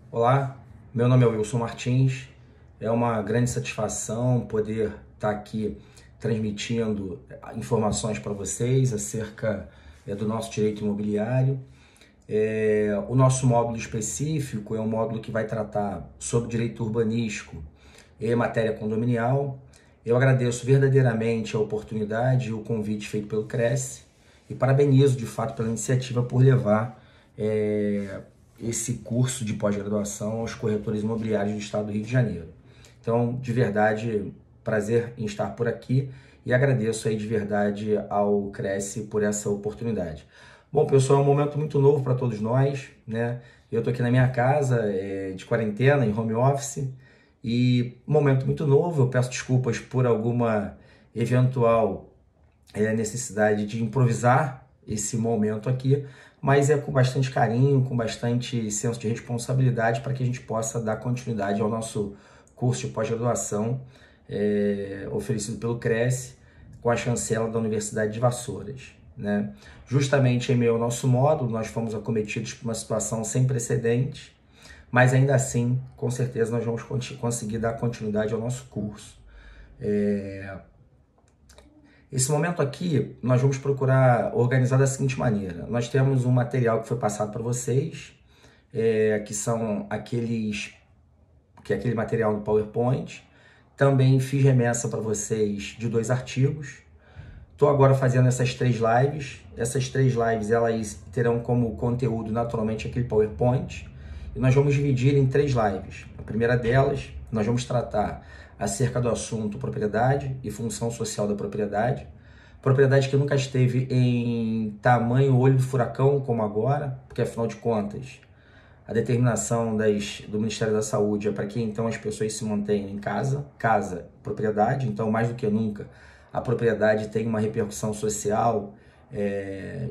Olá, meu nome é Wilson Martins. É uma grande satisfação poder estar aqui transmitindo informações para vocês acerca do nosso direito imobiliário. O nosso módulo específico é um módulo que vai tratar sobre direito urbanístico e matéria condominial. Eu agradeço verdadeiramente a oportunidade e o convite feito pelo Cresce e parabenizo de fato pela iniciativa por levar esse curso de pós-graduação aos corretores imobiliários do estado do Rio de Janeiro. Então, de verdade, prazer em estar por aqui e agradeço aí de verdade ao Cresce por essa oportunidade. Bom, pessoal, é um momento muito novo para todos nós, né? Eu estou aqui na minha casa, de quarentena, em home office, e um momento muito novo. Eu peço desculpas por alguma eventual necessidade de improvisar esse momento aqui, mas é com bastante carinho, com bastante senso de responsabilidade para que a gente possa dar continuidade ao nosso curso de pós-graduação oferecido pelo Cresce com a chancela da Universidade de Vassouras, né? Justamente em meio ao nosso módulo, nós fomos acometidos por uma situação sem precedentes, mas ainda assim, com certeza, nós vamos conseguir dar continuidade ao nosso curso. Esse momento aqui, nós vamos procurar organizar da seguinte maneira. Nós temos um material que foi passado para vocês, que é aquele material do PowerPoint. Também fiz remessa para vocês de 2 artigos. Estou agora fazendo essas 3 lives. Essas 3 lives, elas terão como conteúdo, naturalmente, aquele PowerPoint. E nós vamos dividir em 3 lives. A primeira delas, nós vamos tratar acerca do assunto propriedade e função social da propriedade. Propriedade que nunca esteve em tamanho olho do furacão como agora, porque afinal de contas, a determinação do Ministério da Saúde é para que então as pessoas se mantenham em casa, propriedade. Então, mais do que nunca, a propriedade tem uma repercussão social,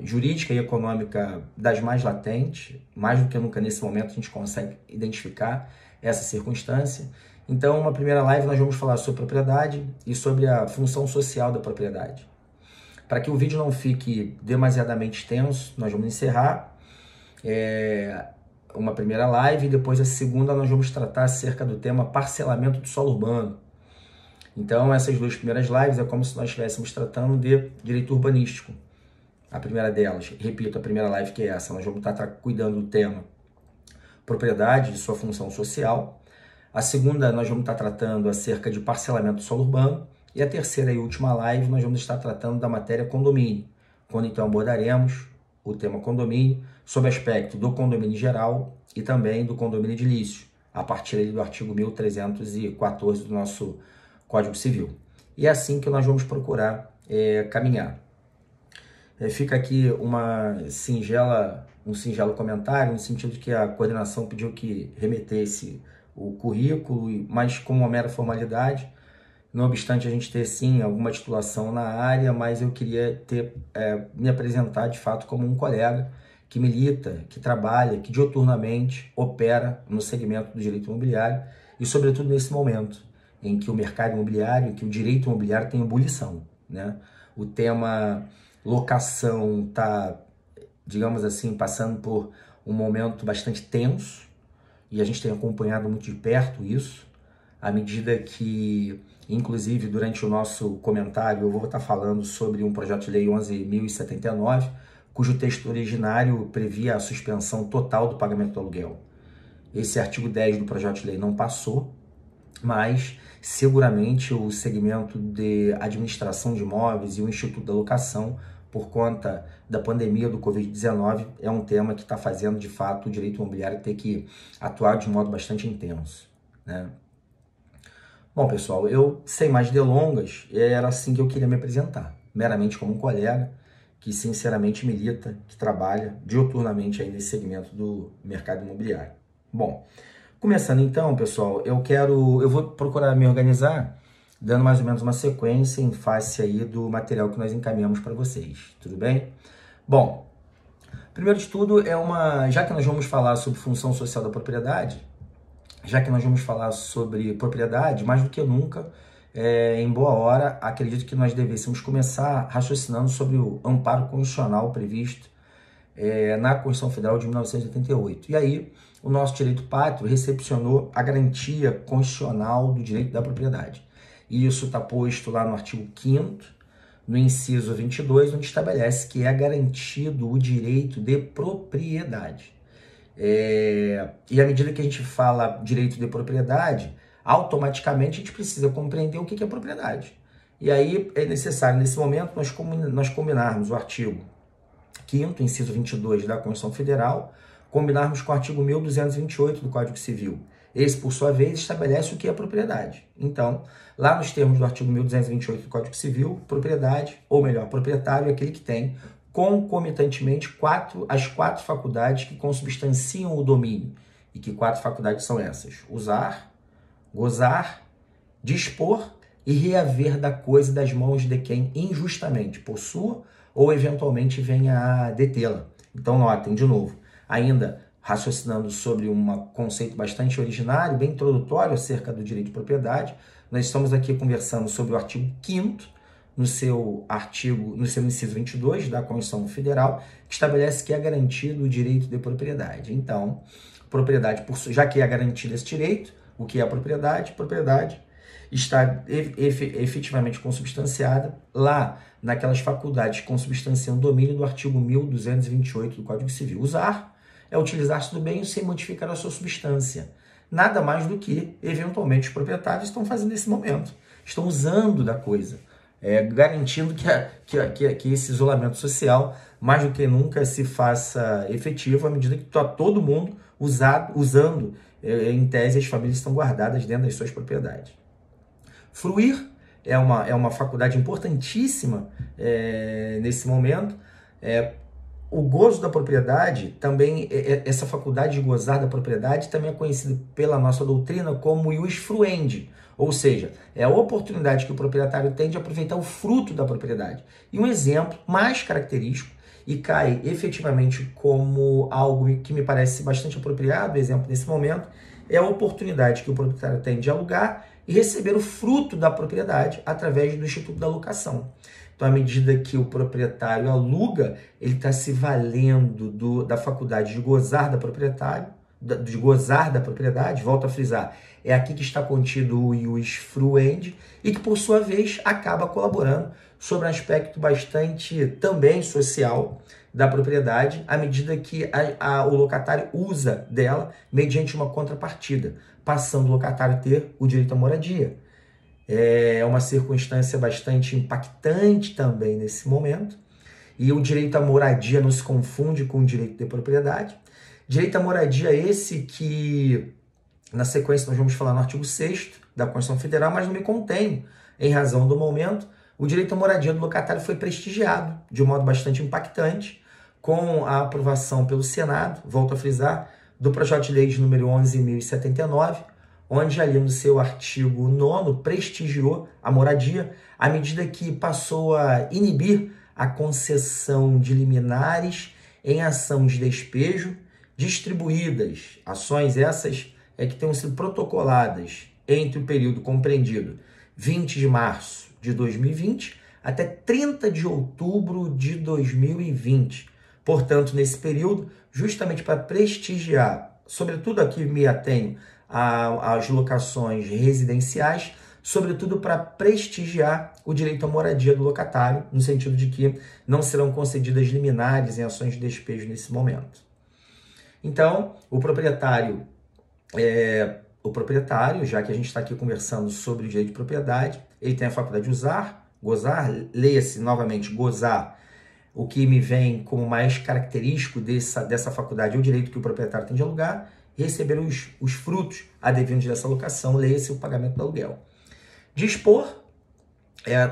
jurídica e econômica das mais latentes. Mais do que nunca nesse momento a gente consegue identificar essa circunstância. Então, uma primeira live nós vamos falar sobre propriedade e sobre a função social da propriedade. Para que o vídeo não fique demasiadamente extenso, nós vamos encerrar uma primeira live e depois a segunda nós vamos tratar acerca do tema parcelamento do solo urbano. Então, essas 2 primeiras lives é como se nós estivéssemos tratando de direito urbanístico. A primeira delas, repito, a primeira live que é essa, nós vamos estar cuidando do tema propriedade e sua função social. A segunda, nós vamos estar tratando acerca de parcelamento do solo urbano. E a terceira e última live, nós vamos estar tratando da matéria condomínio, quando então abordaremos o tema condomínio, sob aspecto do condomínio geral e também do condomínio edilício, a partir do artigo 1314 do nosso Código Civil. E é assim que nós vamos procurar caminhar. Fica aqui um singelo comentário, no sentido de que a coordenação pediu que remetesse o currículo, mas como uma mera formalidade. Não obstante a gente ter, sim, alguma titulação na área, mas eu queria me apresentar, de fato, como um colega que milita, que trabalha, que diuturnamente opera no segmento do direito imobiliário e, sobretudo, nesse momento em que o mercado imobiliário, que o direito imobiliário tem ebulição, né? O tema locação está, digamos assim, passando por um momento bastante tenso e a gente tem acompanhado muito de perto isso, à medida que, inclusive, durante o nosso comentário, eu vou estar falando sobre um projeto de lei 11.079, cujo texto originário previa a suspensão total do pagamento do aluguel. Esse artigo 10 do projeto de lei não passou, mas seguramente o segmento de administração de imóveis e o Instituto da Locação, por conta da pandemia do Covid-19, é um tema que está fazendo, de fato, o direito imobiliário ter que atuar de modo bastante intenso, né? Bom, pessoal, eu, sem mais delongas, era assim que eu queria me apresentar, meramente como um colega que, sinceramente, milita, que trabalha diuturnamente aí nesse segmento do mercado imobiliário. Bom, começando então, pessoal, eu vou procurar me organizar, dando mais ou menos uma sequência em face aí do material que nós encaminhamos para vocês, tudo bem? Bom, primeiro de tudo, já que nós vamos falar sobre função social da propriedade, já que nós vamos falar sobre propriedade, mais do que nunca, em boa hora, acredito que nós devêssemos começar raciocinando sobre o amparo constitucional previsto na Constituição Federal de 1988. E aí, o nosso direito pátrio recepcionou a garantia constitucional do direito da propriedade. E isso está posto lá no artigo 5º, no inciso 22, onde estabelece que é garantido o direito de propriedade. E à medida que a gente fala direito de propriedade, automaticamente a gente precisa compreender o que é propriedade. E aí é necessário, nesse momento, nós combinarmos o artigo 5º, inciso 22 da Constituição Federal, combinarmos com o artigo 1228 do Código Civil. Esse, por sua vez, estabelece o que é propriedade. Então, lá nos termos do artigo 1228 do Código Civil, propriedade, ou melhor, proprietário é aquele que tem concomitantemente as quatro faculdades que consubstanciam o domínio. E que quatro faculdades são essas? Usar, gozar, dispor e reaver da coisa das mãos de quem injustamente possua ou eventualmente venha a detê-la. Então, notem, de novo, ainda raciocinando sobre um conceito bastante originário, bem introdutório acerca do direito de propriedade, nós estamos aqui conversando sobre o artigo 5º, no seu inciso 22 da Constituição Federal, que estabelece que é garantido o direito de propriedade. Então, propriedade, já que é garantido esse direito, o que é a propriedade? Propriedade está efetivamente consubstanciada lá naquelas faculdades que consubstanciam o domínio do artigo 1228 do Código Civil. Usar é utilizar-se do bem sem modificar a sua substância. Nada mais do que, eventualmente, os proprietários estão fazendo nesse momento. Estão usando da coisa, garantindo que esse isolamento social, mais do que nunca, se faça efetivo à medida que está todo mundo usando. Em tese, as famílias estão guardadas dentro das suas propriedades. Fruir é uma faculdade importantíssima nesse momento. O gozo da propriedade, também, essa faculdade de gozar da propriedade, também é conhecida pela nossa doutrina como ius fruendi, ou seja, é a oportunidade que o proprietário tem de aproveitar o fruto da propriedade. E um exemplo mais característico, e cai efetivamente como algo que me parece bastante apropriado, exemplo nesse momento, é a oportunidade que o proprietário tem de alugar e receber o fruto da propriedade através do Instituto da Locação. Então, à medida que o proprietário aluga, ele está se valendo da faculdade de gozar da propriedade, volto a frisar, é aqui que está contido o ius fruendi, e que, por sua vez, acaba colaborando sobre um aspecto bastante também social da propriedade, à medida que o locatário usa dela mediante uma contrapartida, passando o locatário a ter o direito à moradia. É uma circunstância bastante impactante também nesse momento. E o direito à moradia não se confunde com o direito de propriedade. Direito à moradia esse que, na sequência, nós vamos falar no artigo 6º da Constituição Federal, mas não me contenho, em razão do momento. O direito à moradia do locatário foi prestigiado de um modo bastante impactante com a aprovação pelo Senado, volto a frisar, do projeto de lei de número 11.079, onde ali no seu artigo 9º prestigiou a moradia, à medida que passou a inibir a concessão de liminares em ação de despejo, distribuídas, ações essas que tenham sido protocoladas entre o período compreendido 20 de março de 2020 até 30 de outubro de 2020. Portanto, nesse período, justamente para prestigiar, sobretudo aqui me atenho às locações residenciais, sobretudo para prestigiar o direito à moradia do locatário, no sentido de que não serão concedidas liminares em ações de despejo nesse momento. Então, o proprietário, já que a gente está aqui conversando sobre o direito de propriedade, ele tem a faculdade de usar, gozar, leia-se novamente, gozar. O que me vem como mais característico dessa faculdade é o direito que o proprietário tem de alugar e receber os frutos advindos dessa locação, leia-se o pagamento do aluguel. Dispor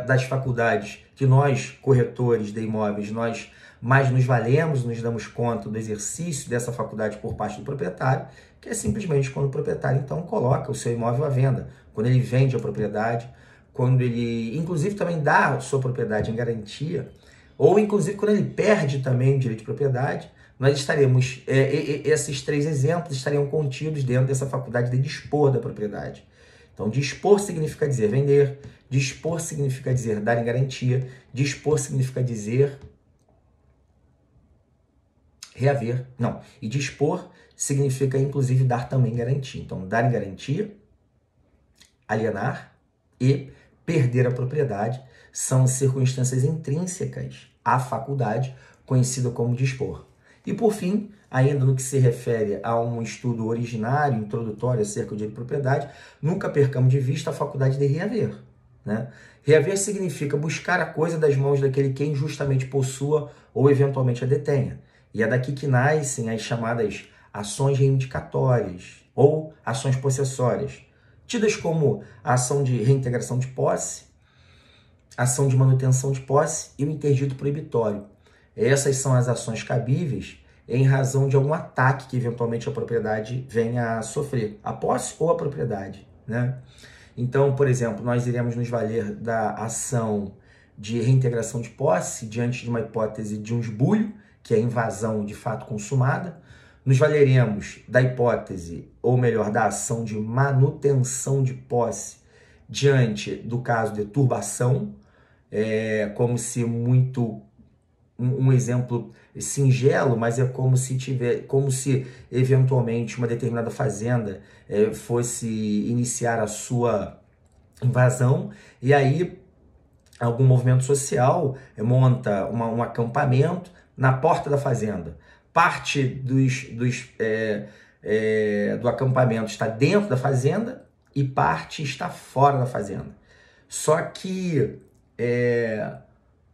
das faculdades que nós, corretores de imóveis, nós mais nos valemos, nos damos conta do exercício dessa faculdade por parte do proprietário, que é simplesmente quando o proprietário, então, coloca o seu imóvel à venda, quando ele vende a propriedade, quando ele, inclusive, também dá a sua propriedade em garantia, ou, inclusive, quando ele perde também o direito de propriedade, nós estaremos, esses três exemplos estariam contidos dentro dessa faculdade de dispor da propriedade. Então, dispor significa dizer vender, dispor significa dizer dar em garantia, dispor significa dizer reaver, não, e dispor significa inclusive dar também garantia. Então, dar em garantia, alienar e perder a propriedade são circunstâncias intrínsecas à faculdade, conhecida como dispor. E por fim, ainda no que se refere a um estudo originário, introdutório acerca do direito de propriedade, nunca percamos de vista a faculdade de reaver, né? Reaver significa buscar a coisa das mãos daquele que injustamente possua ou eventualmente a detenha. E é daqui que nascem as chamadas ações reivindicatórias ou ações possessórias, tidas como a ação de reintegração de posse, ação de manutenção de posse e o interdito proibitório. Essas são as ações cabíveis em razão de algum ataque que eventualmente a propriedade venha a sofrer, a posse ou a propriedade, né? Então, por exemplo, nós iremos nos valer da ação de reintegração de posse diante de uma hipótese de um esbulho, que é a invasão de fato consumada. Nos valeremos da hipótese, ou melhor, da ação de manutenção de posse diante do caso de turbação, como se muito um exemplo singelo, mas é como se eventualmente uma determinada fazenda fosse iniciar a sua invasão e aí algum movimento social monta um acampamento na porta da fazenda. Parte do acampamento está dentro da fazenda e parte está fora da fazenda. Só que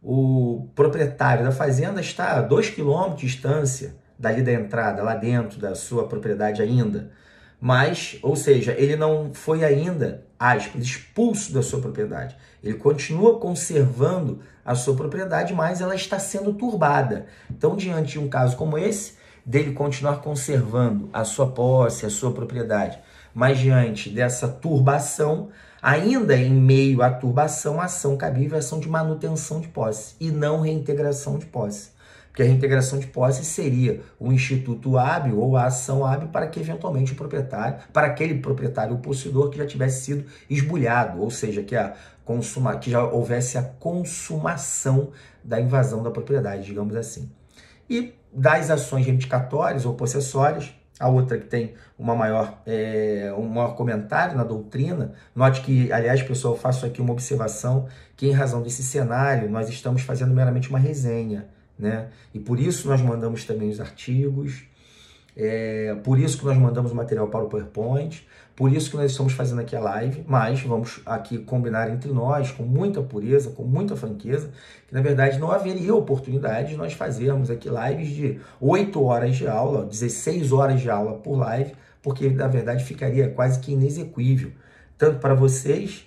o proprietário da fazenda está a 2 km de distância dali da entrada, lá dentro da sua propriedade ainda. Mas, ou seja, ele não foi ainda, aspas, expulso da sua propriedade. Ele continua conservando a sua propriedade, mas ela está sendo turbada. Então, diante de um caso como esse, dele continuar conservando a sua posse, a sua propriedade, mas diante dessa turbação, ainda em meio à turbação, a ação cabível é a ação de manutenção de posse e não reintegração de posse. Porque a reintegração de posse seria um instituto hábil ou a ação hábil para que eventualmente o proprietário, para aquele proprietário ou possuidor que já tivesse sido esbulhado, ou seja, que já houvesse a consumação da invasão da propriedade, digamos assim. E das ações reivindicatórias ou possessórias, a outra que tem um maior comentário na doutrina. Note que, aliás, pessoal, eu faço aqui uma observação que, em razão desse cenário, nós estamos fazendo meramente uma resenha, né? E por isso nós mandamos também os artigos, por isso que nós mandamos o material para o PowerPoint, por isso que nós estamos fazendo aqui a live, mas vamos aqui combinar entre nós, com muita pureza, com muita franqueza, que na verdade não haveria oportunidade de nós fazermos aqui lives de 8 horas de aula, 16 horas de aula por live, porque na verdade ficaria quase que inexequível, tanto para vocês,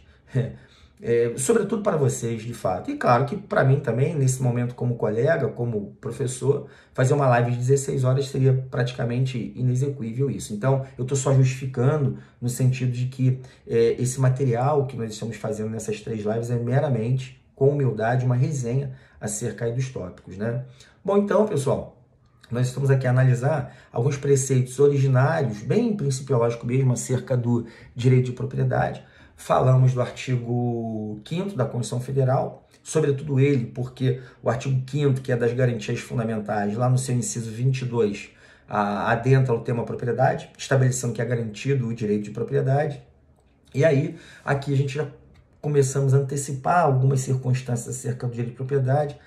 sobretudo para vocês, de fato. E claro que para mim também, nesse momento como colega, como professor, fazer uma live de 16 horas seria praticamente inexequível isso. Então, eu estou só justificando no sentido de que esse material que nós estamos fazendo nessas 3 lives é meramente, com humildade, uma resenha acerca aí dos tópicos, né? Bom, então, pessoal, nós estamos aqui a analisar alguns preceitos originários, bem principiológico mesmo, acerca do direito de propriedade. Falamos do artigo 5º da Constituição Federal, sobretudo ele, porque o artigo 5º, que é das garantias fundamentais, lá no seu inciso 22, adentra o tema propriedade, estabelecendo que é garantido o direito de propriedade. E aí, aqui a gente já começamos a antecipar algumas circunstâncias acerca do direito de propriedade,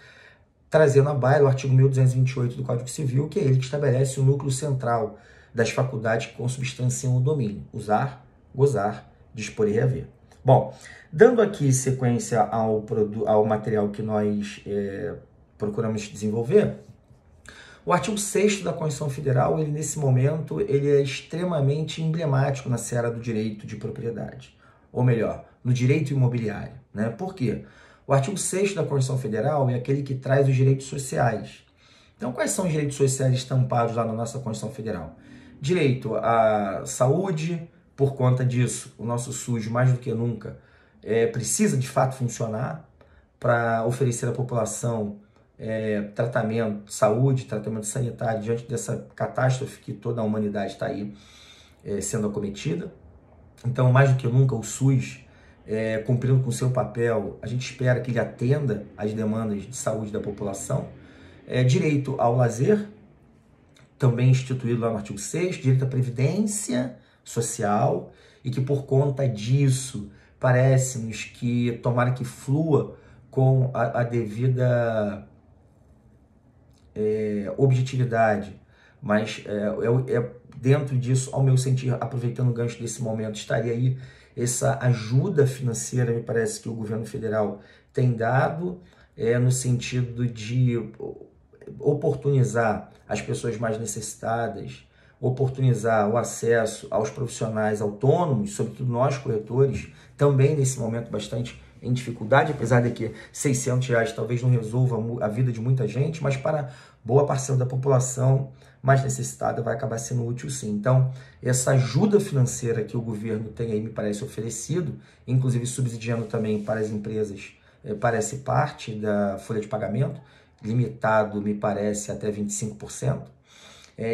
trazendo à baila o artigo 1228 do Código Civil, que é ele que estabelece o núcleo central das faculdades que consubstanciam o domínio: usar, gozar, dispor e reaver. Bom, dando aqui sequência ao material que nós procuramos desenvolver, o artigo 6º da Constituição Federal, ele nesse momento, ele é extremamente emblemático na seara do direito de propriedade, ou melhor, no direito imobiliário, né? Por quê? O artigo 6º da Constituição Federal é aquele que traz os direitos sociais. Então, quais são os direitos sociais estampados lá na nossa Constituição Federal? Direito à saúde. Por conta disso, o nosso SUS, mais do que nunca, precisa de fato funcionar para oferecer à população tratamento, saúde, tratamento sanitário diante dessa catástrofe que toda a humanidade está aí sendo acometida. Então, mais do que nunca, o SUS, cumprindo com o seu papel, a gente espera que ele atenda às demandas de saúde da população. Direito ao lazer, também instituído lá no artigo 6º, direito à previdência social, e que por conta disso parece-nos que tomara que flua com a devida objetividade, mas dentro disso, ao meu sentir, aproveitando o gancho desse momento, estaria aí essa ajuda financeira, me parece que o governo federal tem dado, no sentido de oportunizar as pessoas mais necessitadas, oportunizar o acesso aos profissionais autônomos, sobretudo nós corretores, também nesse momento bastante em dificuldade, apesar de que R$600 talvez não resolva a vida de muita gente, mas para boa parcela da população mais necessitada vai acabar sendo útil sim. Então, essa ajuda financeira que o governo tem aí, me parece oferecido, inclusive subsidiando também para as empresas, parece parte da folha de pagamento, limitado, me parece, até 25%.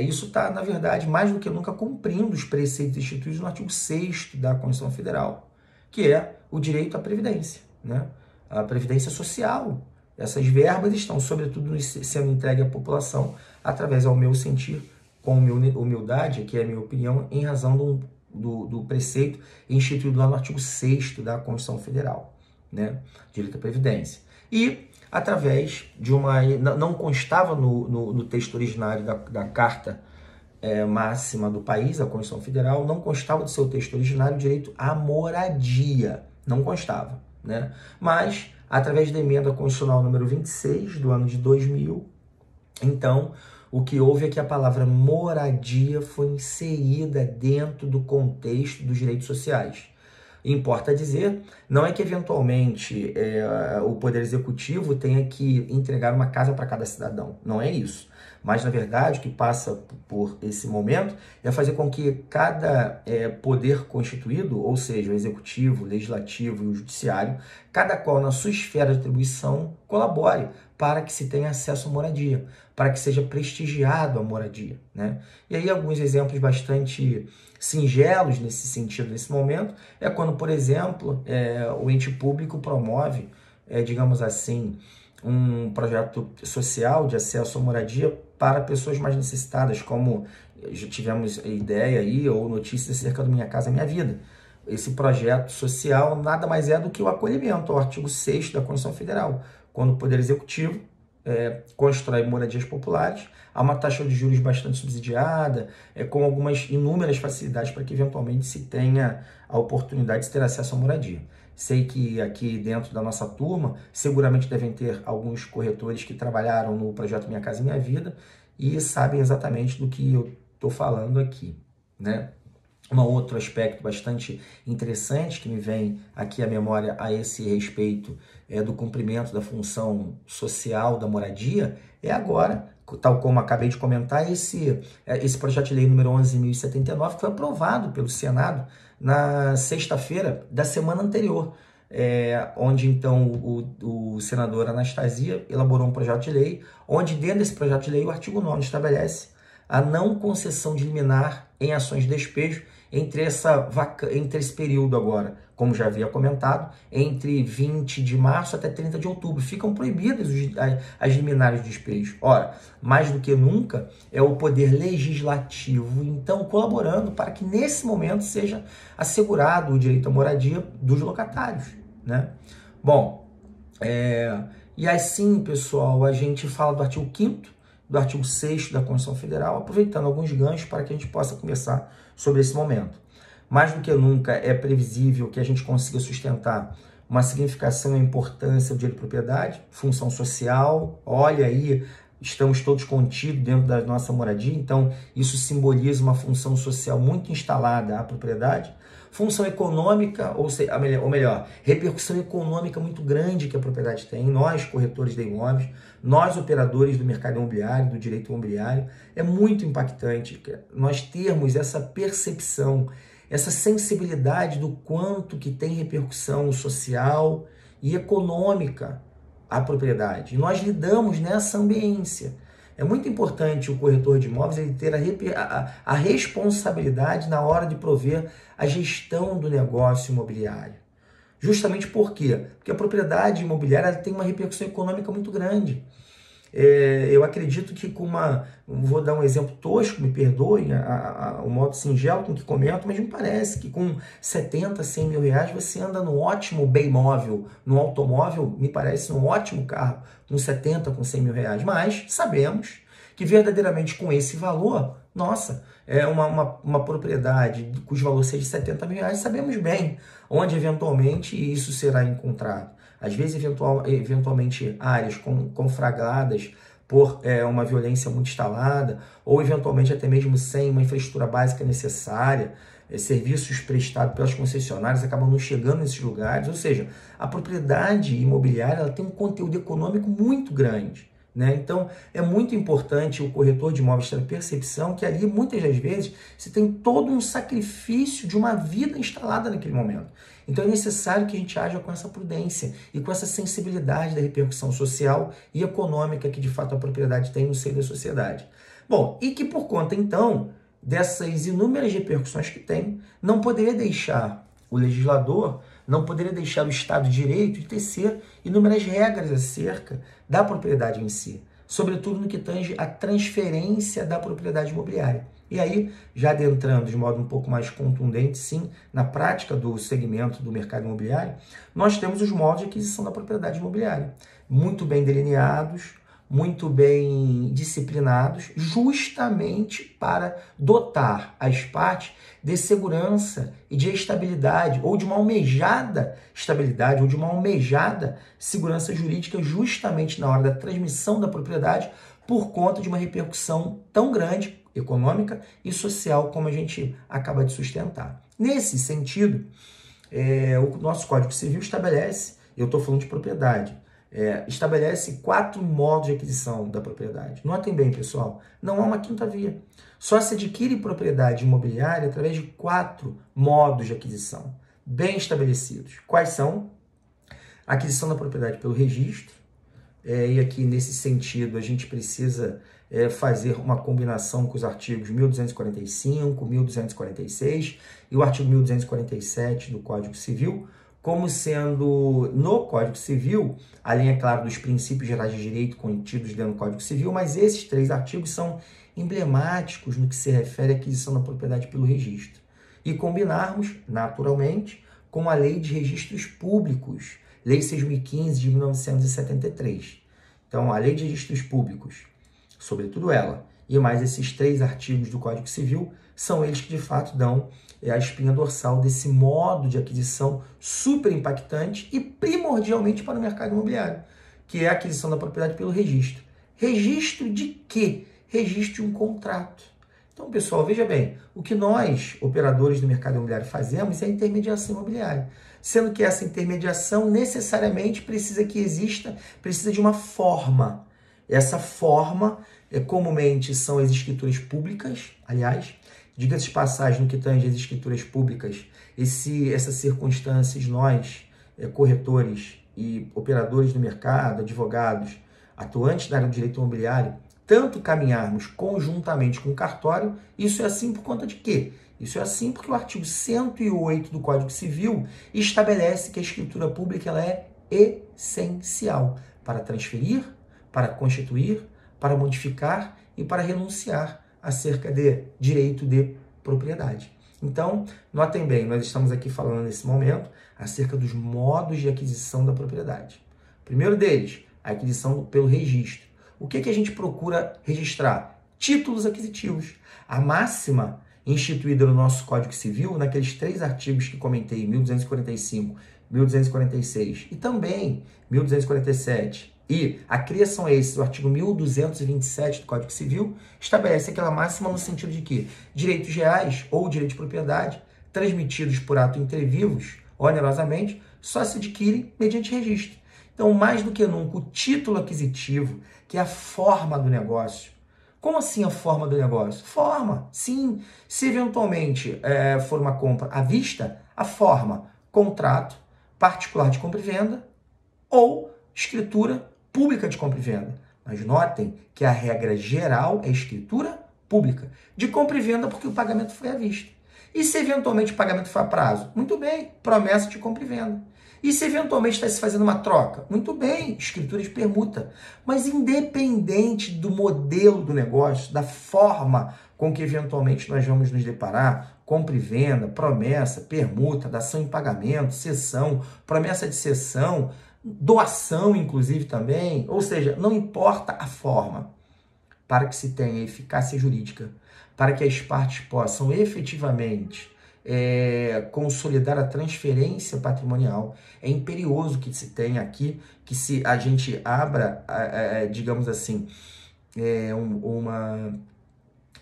Isso está, na verdade, mais do que nunca cumprindo os preceitos instituídos no artigo 6º da Constituição Federal, que é o direito à previdência, né? A previdência social. Essas verbas estão, sobretudo, sendo entregues à população através, ao meu sentir, com humildade, que é a minha opinião, em razão do preceito instituído lá no artigo 6º da Constituição Federal, né? Direito à previdência. E através de uma... Não constava no texto originário da Carta Máxima do país, a Constituição Federal, não constava do seu texto originário o direito à moradia. Não constava, né? Mas, através da emenda constitucional número 26 do ano de 2000, então, o que houve é que a palavra moradia foi inserida dentro do contexto dos direitos sociais. Importa dizer, não é que eventualmente o Poder Executivo tenha que entregar uma casa para cada cidadão, não é isso. Mas, na verdade, o que passa por esse momento é fazer com que cada poder constituído, ou seja, o Executivo, o Legislativo e o Judiciário, cada qual na sua esfera de atribuição, colabore para que se tenha acesso à moradia, para que seja prestigiado a moradia, né? E aí alguns exemplos bastante singelos nesse sentido, nesse momento, é quando, por exemplo, o ente público promove, digamos assim, um projeto social de acesso à moradia para pessoas mais necessitadas, como já tivemos ideia aí, ou notícias acerca do Minha Casa Minha Vida. Esse projeto social nada mais é do que o acolhimento ao artigo 6º da Constituição Federal, quando o Poder Executivo constrói moradias populares, há uma taxa de juros bastante subsidiada, com algumas inúmeras facilidades para que eventualmente se tenha a oportunidade de ter acesso à moradia. Sei que aqui dentro da nossa turma, seguramente devem ter alguns corretores que trabalharam no projeto Minha Casa Minha Vida e sabem exatamente do que eu estou falando aqui, né? Um outro aspecto bastante interessante que me vem aqui à memória a esse respeito do cumprimento da função social da moradia é agora, tal como acabei de comentar, esse projeto de lei número 11.079, que foi aprovado pelo Senado na sexta-feira da semana anterior, onde então o senador Anastasia elaborou um projeto de lei, onde dentro desse projeto de lei o artigo 9º estabelece a não concessão de liminar em ações de despejo entre esse período agora, como já havia comentado, entre 20 de março até 30 de outubro. Ficam proibidas as liminares de despejo. Ora, mais do que nunca, é o poder legislativo, então, colaborando para que nesse momento seja assegurado o direito à moradia dos locatários, né? Bom, e assim, pessoal, a gente fala do artigo 5º, do artigo 6º da Constituição Federal, aproveitando alguns ganchos para que a gente possa conversar sobre esse momento. Mais do que nunca é previsível que a gente consiga sustentar uma significação e importância do direito de propriedade, função social. Olha aí, estamos todos contidos dentro da nossa moradia, então isso simboliza uma função social muito instalada à propriedade. Função econômica, ou melhor, repercussão econômica muito grande que a propriedade tem. Nós, corretores de imóveis, nós, operadores do mercado imobiliário, do direito imobiliário, é muito impactante nós termos essa percepção, essa sensibilidade do quanto que tem repercussão social e econômica a propriedade. E nós lidamos nessa ambiência. É muito importante o corretor de imóveis ele ter a responsabilidade na hora de prover a gestão do negócio imobiliário. Justamente por quê? Porque a propriedade imobiliária tem uma repercussão econômica muito grande. Eu acredito que vou dar um exemplo tosco, me perdoem o modo singelo com que comento, mas me parece que com 70, 100 mil reais você anda num ótimo bem móvel, num automóvel, me parece um ótimo carro, com 70, com 100 mil reais. Mas sabemos que verdadeiramente com esse valor, nossa, é uma propriedade cujo valor seja de 70 mil reais, sabemos bem onde eventualmente isso será encontrado. Às vezes, eventualmente, áreas conflagradas por uma violência muito instalada, ou eventualmente até mesmo sem uma infraestrutura básica necessária, serviços prestados pelas concessionárias acabam não chegando nesses lugares, ou seja, a propriedade imobiliária ela tem um conteúdo econômico muito grande. Né? Então, é muito importante o corretor de imóveis ter a percepção que ali, muitas das vezes, você tem todo um sacrifício de uma vida instalada naquele momento. Então, é necessário que a gente haja com essa prudência e com essa sensibilidade da repercussão social e econômica que, de fato, a propriedade tem no seio da sociedade. Bom, e que por conta, então, dessas inúmeras repercussões que tem, não poderia deixar o legislador, não poderia deixar o Estado de Direito de tecer inúmeras regras acerca da propriedade em si, sobretudo no que tange à transferência da propriedade imobiliária. E aí, já adentrando de modo um pouco mais contundente, sim, na prática do segmento do mercado imobiliário, nós temos os modos de aquisição da propriedade imobiliária, muito bem delineados, muito bem disciplinados, justamente para dotar as partes de segurança e de estabilidade, ou de uma almejada estabilidade, ou de uma almejada segurança jurídica, justamente na hora da transmissão da propriedade, por conta de uma repercussão tão grande, econômica e social, como a gente acaba de sustentar. Nesse sentido, o nosso Código Civil estabelece, eu estou falando de propriedade, estabelece 4 modos de aquisição da propriedade. Notem bem, pessoal, não há uma quinta via. Só se adquire propriedade imobiliária através de 4 modos de aquisição, bem estabelecidos. Quais são? A aquisição da propriedade pelo registro, e aqui nesse sentido a gente precisa fazer uma combinação com os artigos 1245, 1246 e o artigo 1247 do Código Civil, como sendo no Código Civil, além, é claro, dos princípios gerais de direito contidos dentro do Código Civil, mas esses 3 artigos são emblemáticos no que se refere à aquisição da propriedade pelo registro. E combinarmos, naturalmente, com a Lei de Registros Públicos, Lei 6.015 de 1973. Então, a Lei de Registros Públicos, sobretudo ela, e mais esses 3 artigos do Código Civil, são eles que, de fato, dão a espinha dorsal desse modo de aquisição super impactante e primordialmente para o mercado imobiliário, que é a aquisição da propriedade pelo registro. Registro de quê? Registro de um contrato. Então, pessoal, veja bem, o que nós, operadores do mercado imobiliário, fazemos é a intermediação imobiliária, sendo que essa intermediação necessariamente precisa de uma forma. Essa forma, comumente, são as escrituras públicas, aliás, diga-se de passagem, no que tange às escrituras públicas, essas circunstâncias, nós, corretores e operadores do mercado, advogados, atuantes da área do direito imobiliário, tanto caminharmos conjuntamente com o cartório, isso é assim por conta de quê? Isso é assim porque o artigo 108 do Código Civil estabelece que a escritura pública ela é essencial para transferir, para constituir, para modificar e para renunciar acerca de direito de propriedade. Então, notem bem, nós estamos aqui falando nesse momento acerca dos modos de aquisição da propriedade. O primeiro deles, a aquisição pelo registro. O que a gente procura registrar? Títulos aquisitivos. A máxima instituída no nosso Código Civil, naqueles 3 artigos que comentei, 1245, 1246 e também 1247, e a criação do artigo 1227 do Código Civil, estabelece aquela máxima no sentido de que direitos reais ou direito de propriedade transmitidos por ato entre vivos, onerosamente, só se adquirem mediante registro. Então, mais do que nunca, o título aquisitivo, que é a forma do negócio. Como assim a forma do negócio? Forma, sim. Se eventualmente for uma compra à vista, a forma, contrato particular de compra e venda ou escritura pública de compra e venda. Mas notem que a regra geral é escritura pública de compra e venda porque o pagamento foi à vista. E se eventualmente o pagamento for a prazo? Muito bem, promessa de compra e venda. E se eventualmente está se fazendo uma troca? Muito bem, escritura de permuta. Mas independente do modelo do negócio, da forma com que eventualmente nós vamos nos deparar, compra e venda, promessa, permuta, dação em pagamento, cessão, promessa de cessão, doação inclusive também, ou seja, não importa a forma, para que se tenha eficácia jurídica, para que as partes possam efetivamente consolidar a transferência patrimonial, é imperioso que se tenha aqui, que se a gente abra, digamos assim,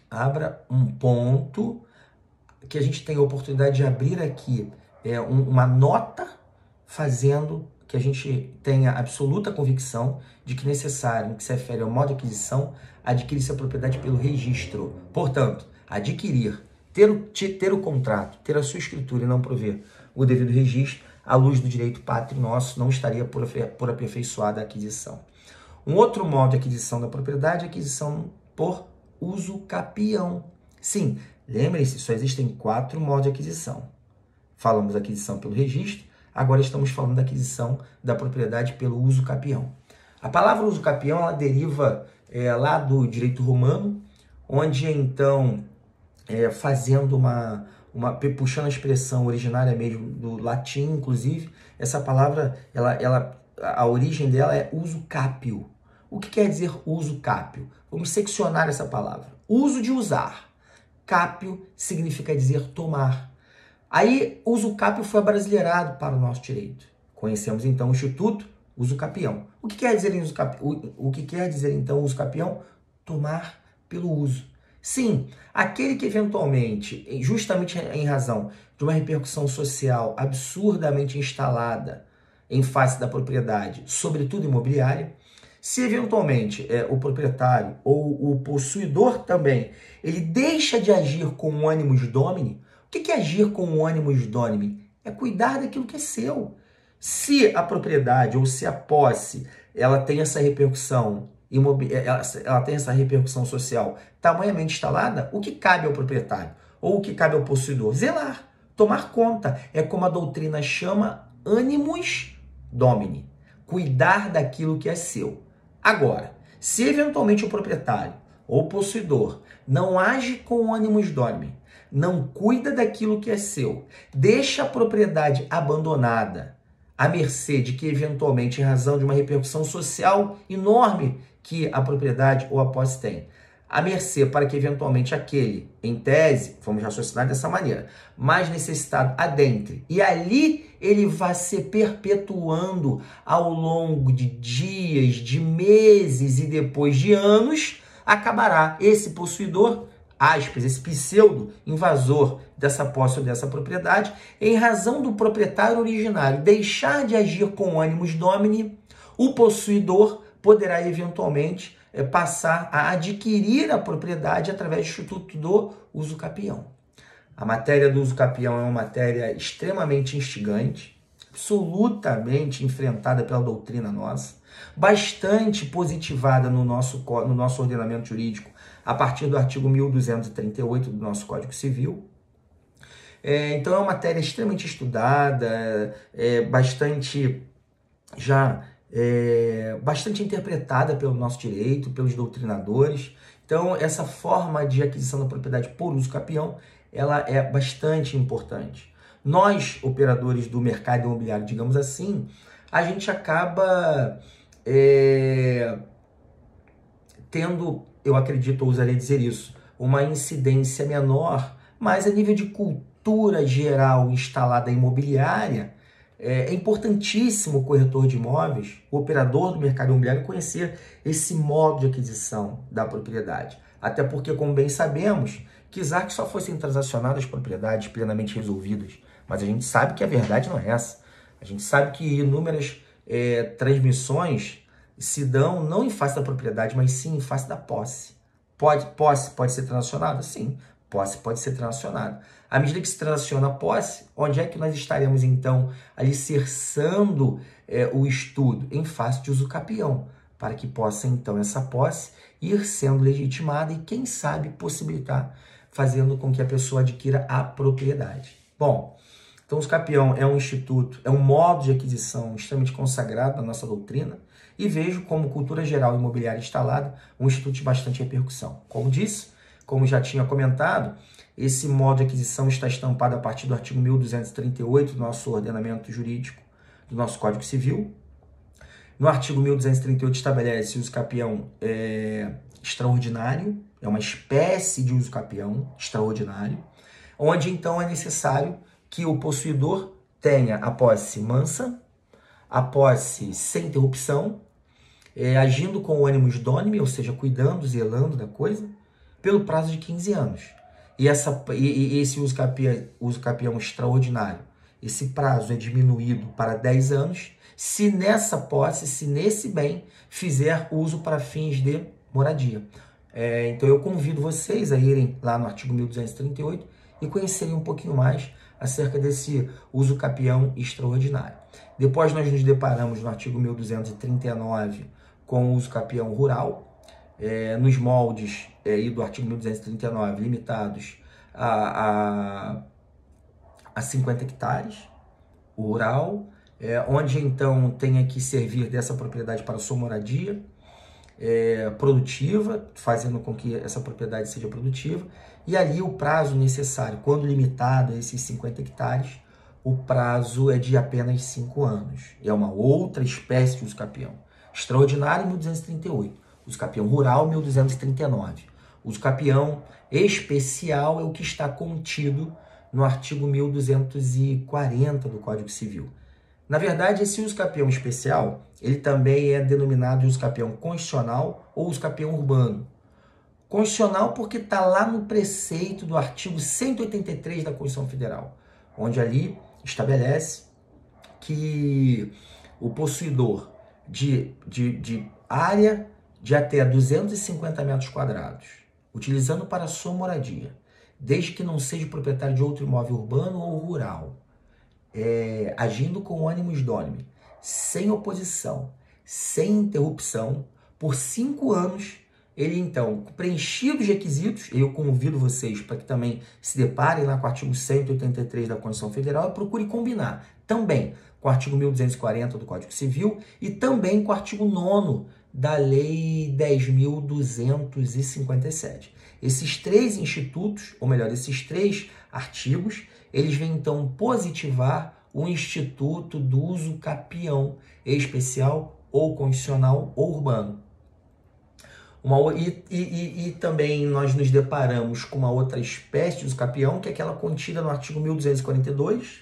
abra um ponto, que a gente tenha a oportunidade de abrir aqui uma nota fazendo que a gente tenha absoluta convicção de que necessário, no que se refere ao modo de aquisição, adquirir-se a propriedade pelo registro. Portanto, adquirir, ter o contrato, ter a sua escritura e não prover o devido registro, à luz do direito pátrio nosso, não estaria por aperfeiçoada a aquisição. Um outro modo de aquisição da propriedade é a aquisição por uso capião. Sim, lembrem-se, só existem 4 modos de aquisição. Falamos da aquisição pelo registro, agora estamos falando da aquisição da propriedade pelo uso capião. A palavra uso capião, ela deriva lá do direito romano, onde então, fazendo puxando a expressão originária mesmo do latim, inclusive, essa palavra, a origem dela é uso capio. O que quer dizer uso capio? Vamos seccionar essa palavra. Uso de usar. Capio significa dizer tomar. Aí, uso capio foi abrasileirado para o nosso direito. Conhecemos então o Instituto uso capião. O que quer dizer então uso capião? Tomar pelo uso. Sim, aquele que eventualmente, justamente em razão de uma repercussão social absurdamente instalada em face da propriedade, sobretudo imobiliária, se eventualmente o proprietário ou o possuidor também, ele deixa de agir com o animus domini. O que é agir com o animus domini? É cuidar daquilo que é seu. Se a propriedade ou se a posse, ela tem essa repercussão ela tem essa repercussão social tamanhamente instalada, o que cabe ao proprietário ou o que cabe ao possuidor? Zelar, tomar conta. É como a doutrina chama animus domini, cuidar daquilo que é seu. Agora, se eventualmente o proprietário ou o possuidor não age com o animus domini, não cuida daquilo que é seu, deixa a propriedade abandonada, à mercê de que eventualmente, em razão de uma repercussão social enorme que a propriedade ou a posse tem, à mercê para que eventualmente aquele, em tese, vamos raciocinar dessa maneira, mais necessitado adentre, e ali ele vai se perpetuando ao longo de dias, de meses e depois de anos, acabará esse possuidor, aspas, esse pseudo invasor dessa posse ou dessa propriedade, em razão do proprietário originário deixar de agir com o animus domini, o possuidor poderá eventualmente passar a adquirir a propriedade através do Instituto do uso capião. A matéria do uso capião é uma matéria extremamente instigante, absolutamente enfrentada pela doutrina nossa, bastante positivada no nosso ordenamento jurídico, a partir do artigo 1238 do nosso Código Civil. Então é uma matéria extremamente estudada, bastante interpretada pelo nosso direito, pelos doutrinadores. Então essa forma de aquisição da propriedade por uso capião, ela é bastante importante. Nós, operadores do mercado imobiliário, digamos assim, a gente acaba tendo, eu acredito, eu ousaria dizer isso, uma incidência menor, mas a nível de cultura geral instalada imobiliária, é importantíssimo o corretor de imóveis, o operador do mercado imobiliário, conhecer esse modo de aquisição da propriedade. Até porque, como bem sabemos, quisar que só fossem transacionadas propriedades plenamente resolvidas, mas a gente sabe que a verdade não é essa. A gente sabe que inúmeras transmissões se dão não em face da propriedade, mas sim em face da posse. Posse pode ser transacionada? Sim, posse pode ser transacionada. À medida que se transaciona a posse, onde é que nós estaremos, então, alicerçando o estudo? Em face de uso capião, para que possa, então, essa posse ir sendo legitimada e, quem sabe, possibilitar, fazendo com que a pessoa adquira a propriedade. Bom, Então, o usucapião é um instituto, é um modo de aquisição extremamente consagrado na nossa doutrina e vejo como cultura geral imobiliária instalada um instituto de bastante repercussão. Como disse, como já tinha comentado, esse modo de aquisição está estampado a partir do artigo 1238 do nosso ordenamento jurídico, do nosso Código Civil. No artigo 1238 estabelece o usucapião extraordinário, é uma espécie de usucapião extraordinário, onde então é necessário que o possuidor tenha a posse mansa, a posse sem interrupção, agindo com o ânimos donime, ou seja, cuidando, zelando da coisa, pelo prazo de 15 anos. E esse usucapião extraordinário, esse prazo é diminuído para 10 anos, se nessa posse, se nesse bem, fizer uso para fins de moradia. Então eu convido vocês a irem lá no artigo 1238 e conhecerem um pouquinho mais acerca desse usucapião extraordinário. Depois nós nos deparamos no artigo 1239 com o usucapião rural, nos moldes do artigo 1239, limitados a 50 hectares, o rural, onde então tenha que servir dessa propriedade para sua moradia produtiva, fazendo com que essa propriedade seja produtiva, e ali o prazo necessário, quando limitado a esses 50 hectares, o prazo é de apenas 5 anos. É uma outra espécie de usucapião. Extraordinário, 1238. Usucapião rural, 1239. Usucapião especial é o que está contido no artigo 1240 do Código Civil. Na verdade, esse usucapião especial, ele também é denominado de usucapião constitucional ou usucapião urbano. Constitucional porque está lá no preceito do artigo 183 da Constituição Federal, onde ali estabelece que o possuidor de área de até 250 metros quadrados, utilizando para sua moradia, desde que não seja proprietário de outro imóvel urbano ou rural, agindo com ânimos donime, sem oposição, sem interrupção, por 5 anos, ele então, preenchido os requisitos, eu convido vocês para que também se deparem lá com o artigo 183 da Constituição Federal e procure combinar também com o artigo 1240 do Código Civil e também com o artigo 9º da Lei 10.257. Esses 3 institutos, ou melhor, esses 3 artigos, eles vêm então positivar o Instituto do Usucapião especial ou constitucional ou urbano. E também nós nos deparamos com uma outra espécie de usucapião, que é aquela contida no artigo 1242.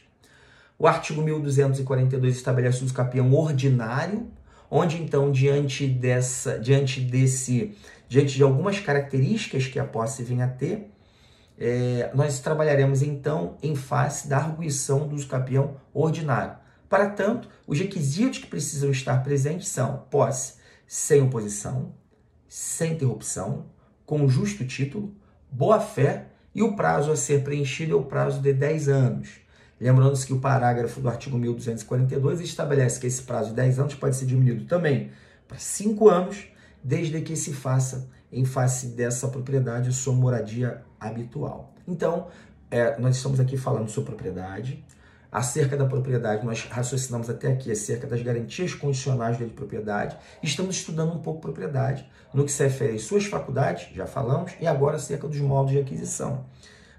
O artigo 1242 estabelece o usucapião ordinário, onde então, diante de algumas características que a posse vem a ter, nós trabalharemos então em face da arguição do usucapião ordinário. Para tanto, os requisitos que precisam estar presentes são posse sem oposição, sem interrupção, com justo título, boa-fé e o prazo a ser preenchido é o prazo de 10 anos. Lembrando-se que o parágrafo do artigo 1242 estabelece que esse prazo de 10 anos pode ser diminuído também para 5 anos, desde que se faça em face dessa propriedade sua moradia habitual. Então, nós estamos aqui falando sobre propriedade. Acerca da propriedade, nós raciocinamos até aqui acerca das garantias condicionais de propriedade. Estamos estudando um pouco propriedade no que se refere às suas faculdades, já falamos, e agora acerca dos modos de aquisição.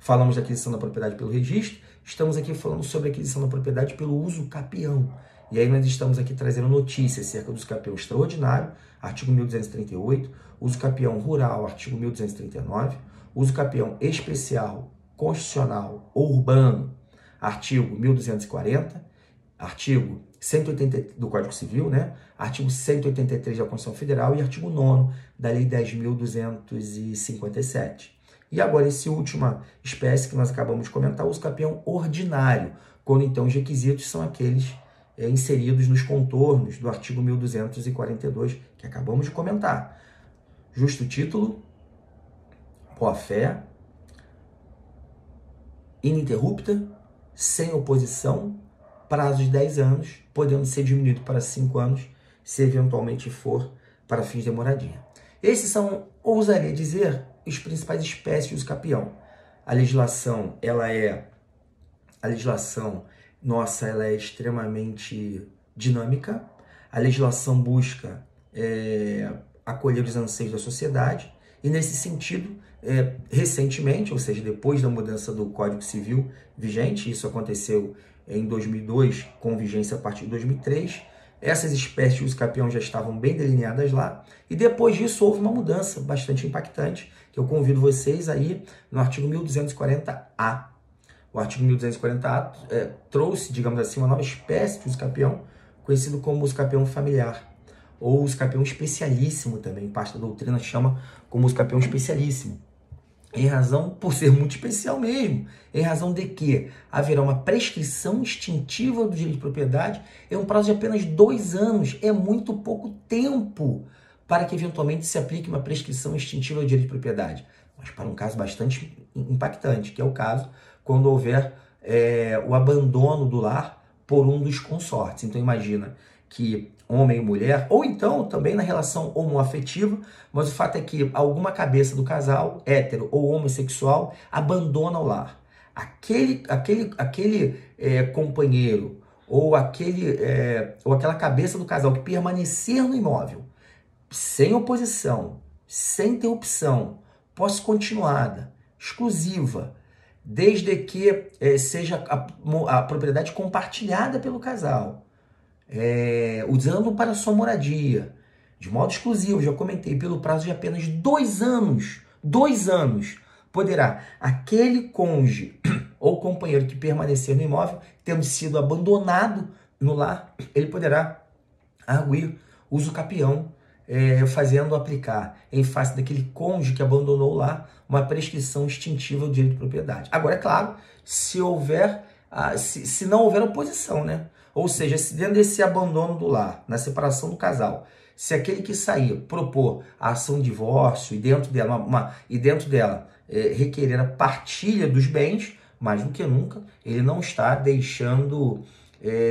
Falamos da aquisição da propriedade pelo registro, estamos aqui falando sobre a aquisição da propriedade pelo usucapião. E aí nós estamos aqui trazendo notícias acerca do usucapião extraordinário, artigo 1238, usucapião rural, artigo 1239, usucapião especial, constitucional ou urbano, artigo 1240, artigo 180 do Código Civil, né? Artigo 183 da Constituição Federal e artigo 9º da Lei 10.257. E agora essa última espécie que nós acabamos de comentar, o usucapião ordinário, quando então os requisitos são aqueles inseridos nos contornos do artigo 1242 que acabamos de comentar. Justo título, boa-fé, ininterrupta, sem oposição, prazo de 10 anos, podendo ser diminuído para 5 anos, se eventualmente for para fins de moradia. Esses são, ousaria dizer, as principais espécies de usucapião. A legislação nossa, ela é extremamente dinâmica. A legislação busca acolher os anseios da sociedade e, nesse sentido, recentemente, ou seja, depois da mudança do Código Civil vigente, isso aconteceu em 2002, com vigência a partir de 2003, essas espécies de uso capião já estavam bem delineadas lá, e depois disso houve uma mudança bastante impactante, que eu convido vocês aí no artigo 1240A. O artigo 1240A trouxe, digamos assim, uma nova espécie de uso capião, conhecido como uso capião familiar, ou uso capião especialíssimo também, parte da doutrina chama como uso capião especialíssimo. Em razão, por ser muito especial mesmo, em razão de que haverá uma prescrição extintiva do direito de propriedade em um prazo de apenas 2 anos. É muito pouco tempo para que eventualmente se aplique uma prescrição extintiva do direito de propriedade. Mas para um caso bastante impactante, que é o caso quando houver o abandono do lar por um dos consortes. Então imagina que homem e mulher, ou então também na relação homoafetiva, mas o fato é que alguma cabeça do casal, hétero ou homossexual, abandona o lar. Aquele companheiro ou aquela cabeça do casal que permanecer no imóvel, sem oposição, sem interrupção, posse continuada, exclusiva, desde que seja a propriedade compartilhada pelo casal, usando para sua moradia, de modo exclusivo, já comentei, pelo prazo de apenas 2 anos, 2 anos, poderá aquele cônjuge ou companheiro que permanecer no imóvel, tendo sido abandonado no lar, ele poderá arguir uso capião, fazendo aplicar, em face daquele cônjuge que abandonou o lar, uma prescrição extintiva do direito de propriedade. Agora, é claro, se não houver oposição, né? Ou seja, se dentro desse abandono do lar, na separação do casal, se aquele que sair propor a ação de divórcio e dentro dela requerer a partilha dos bens, mais do que nunca, ele não está deixando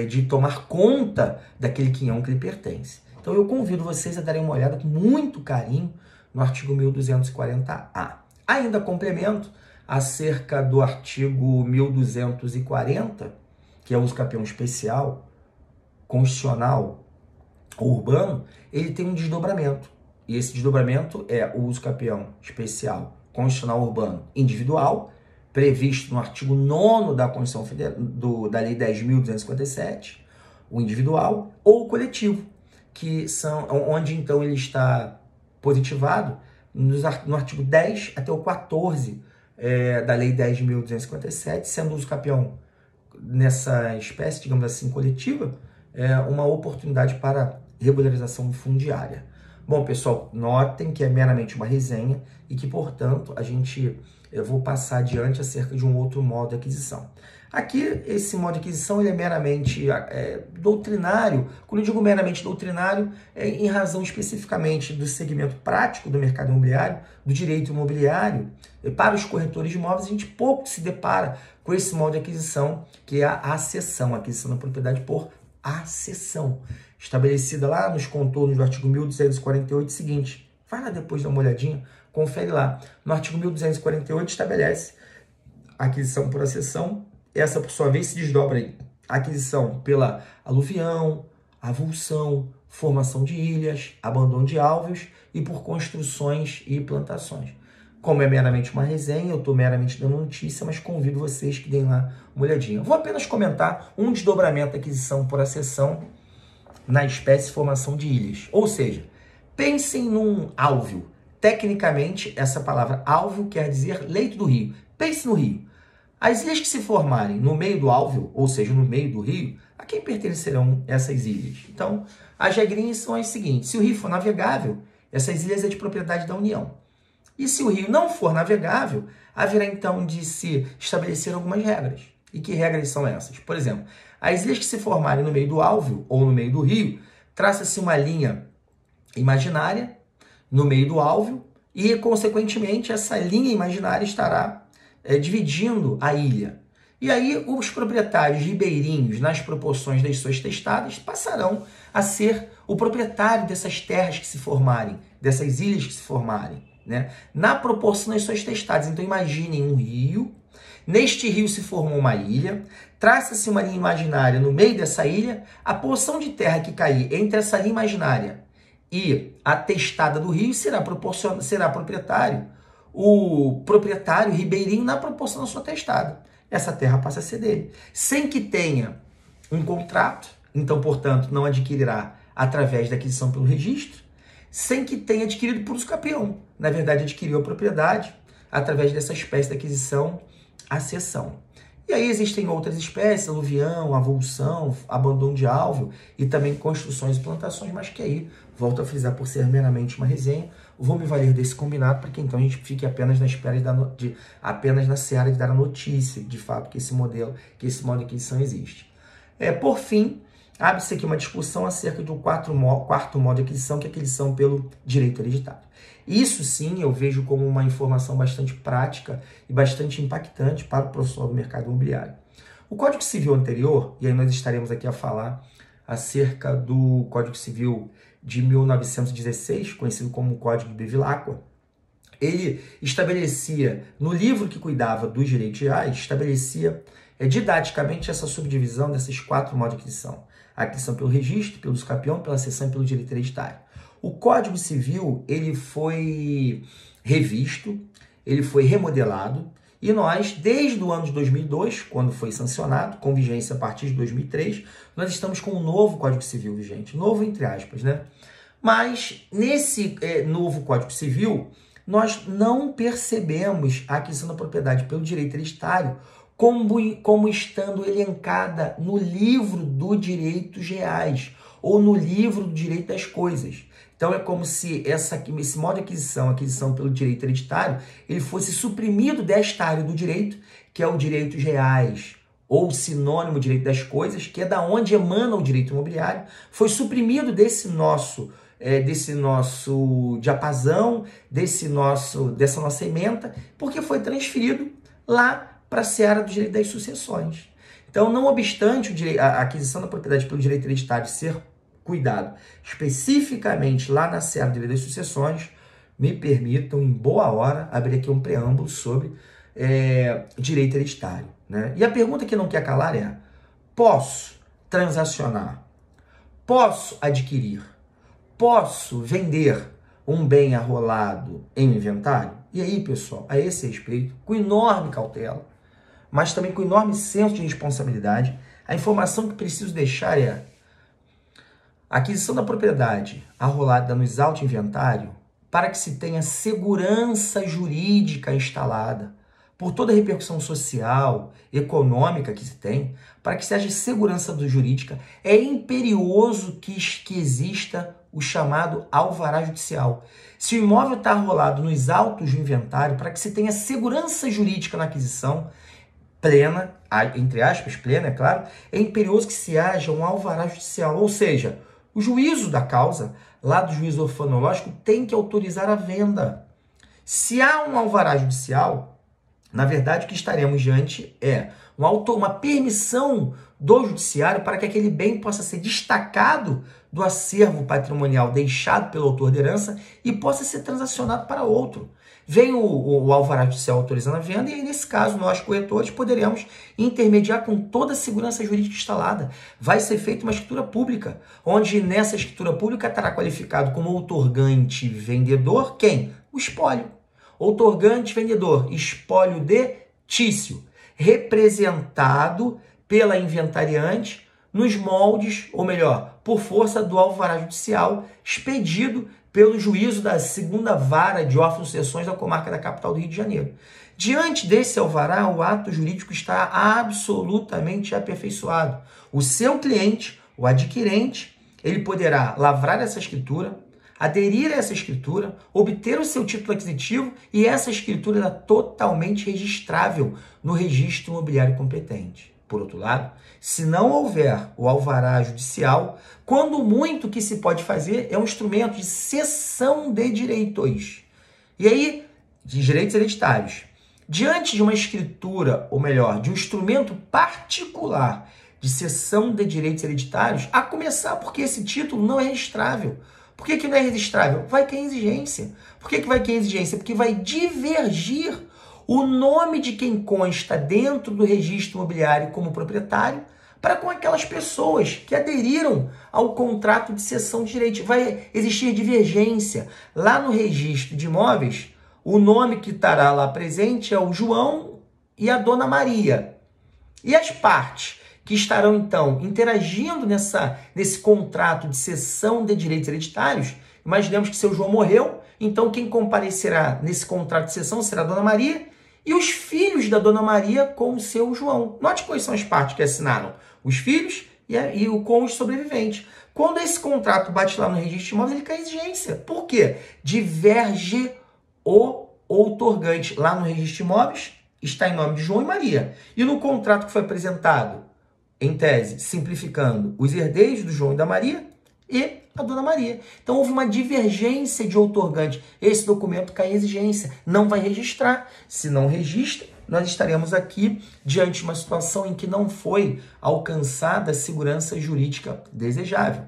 de tomar conta daquele quinhão que lhe pertence. Então eu convido vocês a darem uma olhada com muito carinho no artigo 1240A. Ainda complemento acerca do artigo 1240, que é o uso capião especial, constitucional ou urbano, ele tem um desdobramento. E esse desdobramento é o uso capião especial, constitucional urbano individual, previsto no artigo 9º da Constituição Federal, da Lei 10.257, o individual, ou o coletivo, que são onde então ele está positivado no artigo 10 até o 14 da Lei 10.257, sendo o uso capião nessa espécie, digamos assim, coletiva, uma oportunidade para regularização fundiária. Bom, pessoal, notem que é meramente uma resenha e que, portanto, eu vou passar adiante acerca de um outro modo de aquisição. Aqui, esse modo de aquisição ele é meramente doutrinário. Quando eu digo meramente doutrinário, é em razão especificamente do segmento prático do mercado imobiliário, do direito imobiliário. Para os corretores de imóveis, a gente pouco se depara com esse modo de aquisição, que é a acessão, a aquisição da propriedade por acessão, estabelecida lá nos contornos do artigo 1248, seguinte. Vai lá depois dar uma olhadinha, confere lá. No artigo 1248 estabelece a aquisição por acessão. Essa, por sua vez, se desdobra em aquisição pela aluvião, avulsão, formação de ilhas, abandono de alvéolos e por construções e plantações. Como é meramente uma resenha, eu estou meramente dando notícia, mas convido vocês que deem lá uma olhadinha. Vou apenas comentar um desdobramento da aquisição por acessão na espécie formação de ilhas. Ou seja, pensem num álveo. Tecnicamente, essa palavra álveo quer dizer leito do rio. Pense no rio. As ilhas que se formarem no meio do álveo, ou seja, no meio do rio, a quem pertencerão essas ilhas? Então, as regrinhas são as seguintes. Se o rio for navegável, essas ilhas é de propriedade da União. E se o rio não for navegável, haverá então de se estabelecer algumas regras. E que regras são essas? Por exemplo, as ilhas que se formarem no meio do álveo ou no meio do rio, traça-se uma linha imaginária no meio do álveo e, consequentemente, essa linha imaginária estará dividindo a ilha. E aí os proprietários ribeirinhos, nas proporções das suas testadas, passarão a ser o proprietário dessas terras que se formarem, dessas ilhas que se formarem, né? Na proporção das suas testadas. Então imaginem um rio Neste rio se formou uma ilha, traça-se uma linha imaginária no meio dessa ilha, a porção de terra que cair entre essa linha imaginária e a testada do rio será proprietário, o proprietário ribeirinho na proporção da sua testada. Essa terra passa a ser dele, sem que tenha um contrato, então, portanto, não adquirirá através da aquisição pelo registro, sem que tenha adquirido por uso capião. Na verdade, adquiriu a propriedade através dessa espécie de aquisição a cessão. E aí existem outras espécies, aluvião, avulsão, abandono de alvo e também construções e plantações, mas que aí, volto a frisar por ser meramente uma resenha, vou me valer desse combinado para que então a gente fique apenas na espera apenas na seara de dar a notícia, de fato, que esse modo de aquisição existe. Por fim, abre-se aqui uma discussão acerca do quarto modo de aquisição, que é a aquisição pelo direito hereditário. Isso sim eu vejo como uma informação bastante prática e bastante impactante para o profissional do mercado imobiliário. O Código Civil anterior, e aí nós estaremos aqui a falar acerca do Código Civil de 1916, conhecido como Código de Bevilacqua, ele estabelecia, no livro que cuidava dos direitos reais, estabelecia didaticamente essa subdivisão desses 4 modos de aquisição. A aquisição pelo registro, pelo uso capião, pela cessão e pelo direito hereditário. O Código Civil, ele foi revisto, ele foi remodelado, e nós, desde o ano de 2002, quando foi sancionado, com vigência a partir de 2003, nós estamos com um novo Código Civil vigente, novo entre aspas, né? Mas nesse novo Código Civil, nós não percebemos a aquisição da propriedade pelo direito hereditário como estando elencada no livro dos direitos reais ou no livro do direito das coisas. Então é como se esse modo de aquisição pelo direito hereditário, ele fosse suprimido desta área do direito, que é o direitos reais, ou sinônimo direito das coisas, que é da onde emana o direito imobiliário, foi suprimido desse nosso diapasão, dessa nossa ementa, porque foi transferido lá para a seara do direito das sucessões. Então, não obstante a aquisição da propriedade pelo direito hereditário ser cuidado especificamente lá na seara do direito das sucessões, me permitam, em boa hora, abrir aqui um preâmbulo sobre direito hereditário, né? E a pergunta que não quer calar é: posso transacionar? Posso adquirir? Posso vender um bem arrolado em inventário? E aí, pessoal, a esse respeito, com enorme cautela, mas também com enorme senso de responsabilidade, a informação que preciso deixar é: a aquisição da propriedade arrolada nos autos inventário, para que se tenha segurança jurídica instalada, por toda a repercussão social, econômica que se tem, para que se haja segurança jurídica, é imperioso que exista o chamado alvará judicial. Se o imóvel está arrolado nos autos do inventário, para que se tenha segurança jurídica na aquisição, plena, entre aspas, plena, é claro, é imperioso que se haja um alvará judicial, ou seja, o juízo da causa, lá do juízo orfanológico, tem que autorizar a venda. Se há um alvará judicial, na verdade, o que estaremos diante é uma permissão do judiciário para que aquele bem possa ser destacado do acervo patrimonial deixado pelo autor da herança e possa ser transacionado para outro. Vem o alvará judicial autorizando a venda e aí, nesse caso, nós, corretores, poderemos intermediar com toda a segurança jurídica instalada. Vai ser feita uma escritura pública, onde nessa escritura pública estará qualificado como outorgante vendedor quem? O espólio. Outorgante vendedor, espólio de Tício, representado pela inventariante nos moldes, ou melhor, por força do alvará judicial expedido pelo juízo da 2ª Vara de Órfãos-Sucessões da comarca da capital do Rio de Janeiro. Diante desse alvará, o ato jurídico está absolutamente aperfeiçoado. O seu cliente, o adquirente, ele poderá lavrar essa escritura, aderir a essa escritura, obter o seu título aquisitivo e essa escritura é totalmente registrável no registro imobiliário competente. Por outro lado, se não houver o alvará judicial, quando muito o que se pode fazer é um instrumento de cessão de direitos. E aí, de direitos hereditários. Diante de uma escritura, ou melhor, de um instrumento particular de cessão de direitos hereditários, a começar porque esse título não é registrável. Por que não é registrável? Vai ter exigência. Por que vai ter exigência? Porque vai divergir o nome de quem consta dentro do registro imobiliário como proprietário para com aquelas pessoas que aderiram ao contrato de cessão de direito. Vai existir divergência. Lá no registro de imóveis, o nome que estará lá presente é o João e a Dona Maria. E as partes que estarão, então, interagindo nesse contrato de cessão de direitos hereditários, imaginemos que seu João morreu, então quem comparecerá nesse contrato de cessão será a Dona Maria e os filhos da Dona Maria com o seu João. Note quais são as partes que assinaram. Os filhos e o cônjuge sobrevivente. Quando esse contrato bate lá no registro de imóveis, ele cai em exigência. Por quê? Diverge o outorgante. Lá no registro de imóveis está em nome de João e Maria. E no contrato que foi apresentado, em tese, simplificando, os herdeiros do João e da Maria e a Dona Maria. Então houve uma divergência de outorgante. Esse documento cai em exigência. Não vai registrar. Se não registra, nós estaremos aqui diante de uma situação em que não foi alcançada a segurança jurídica desejável.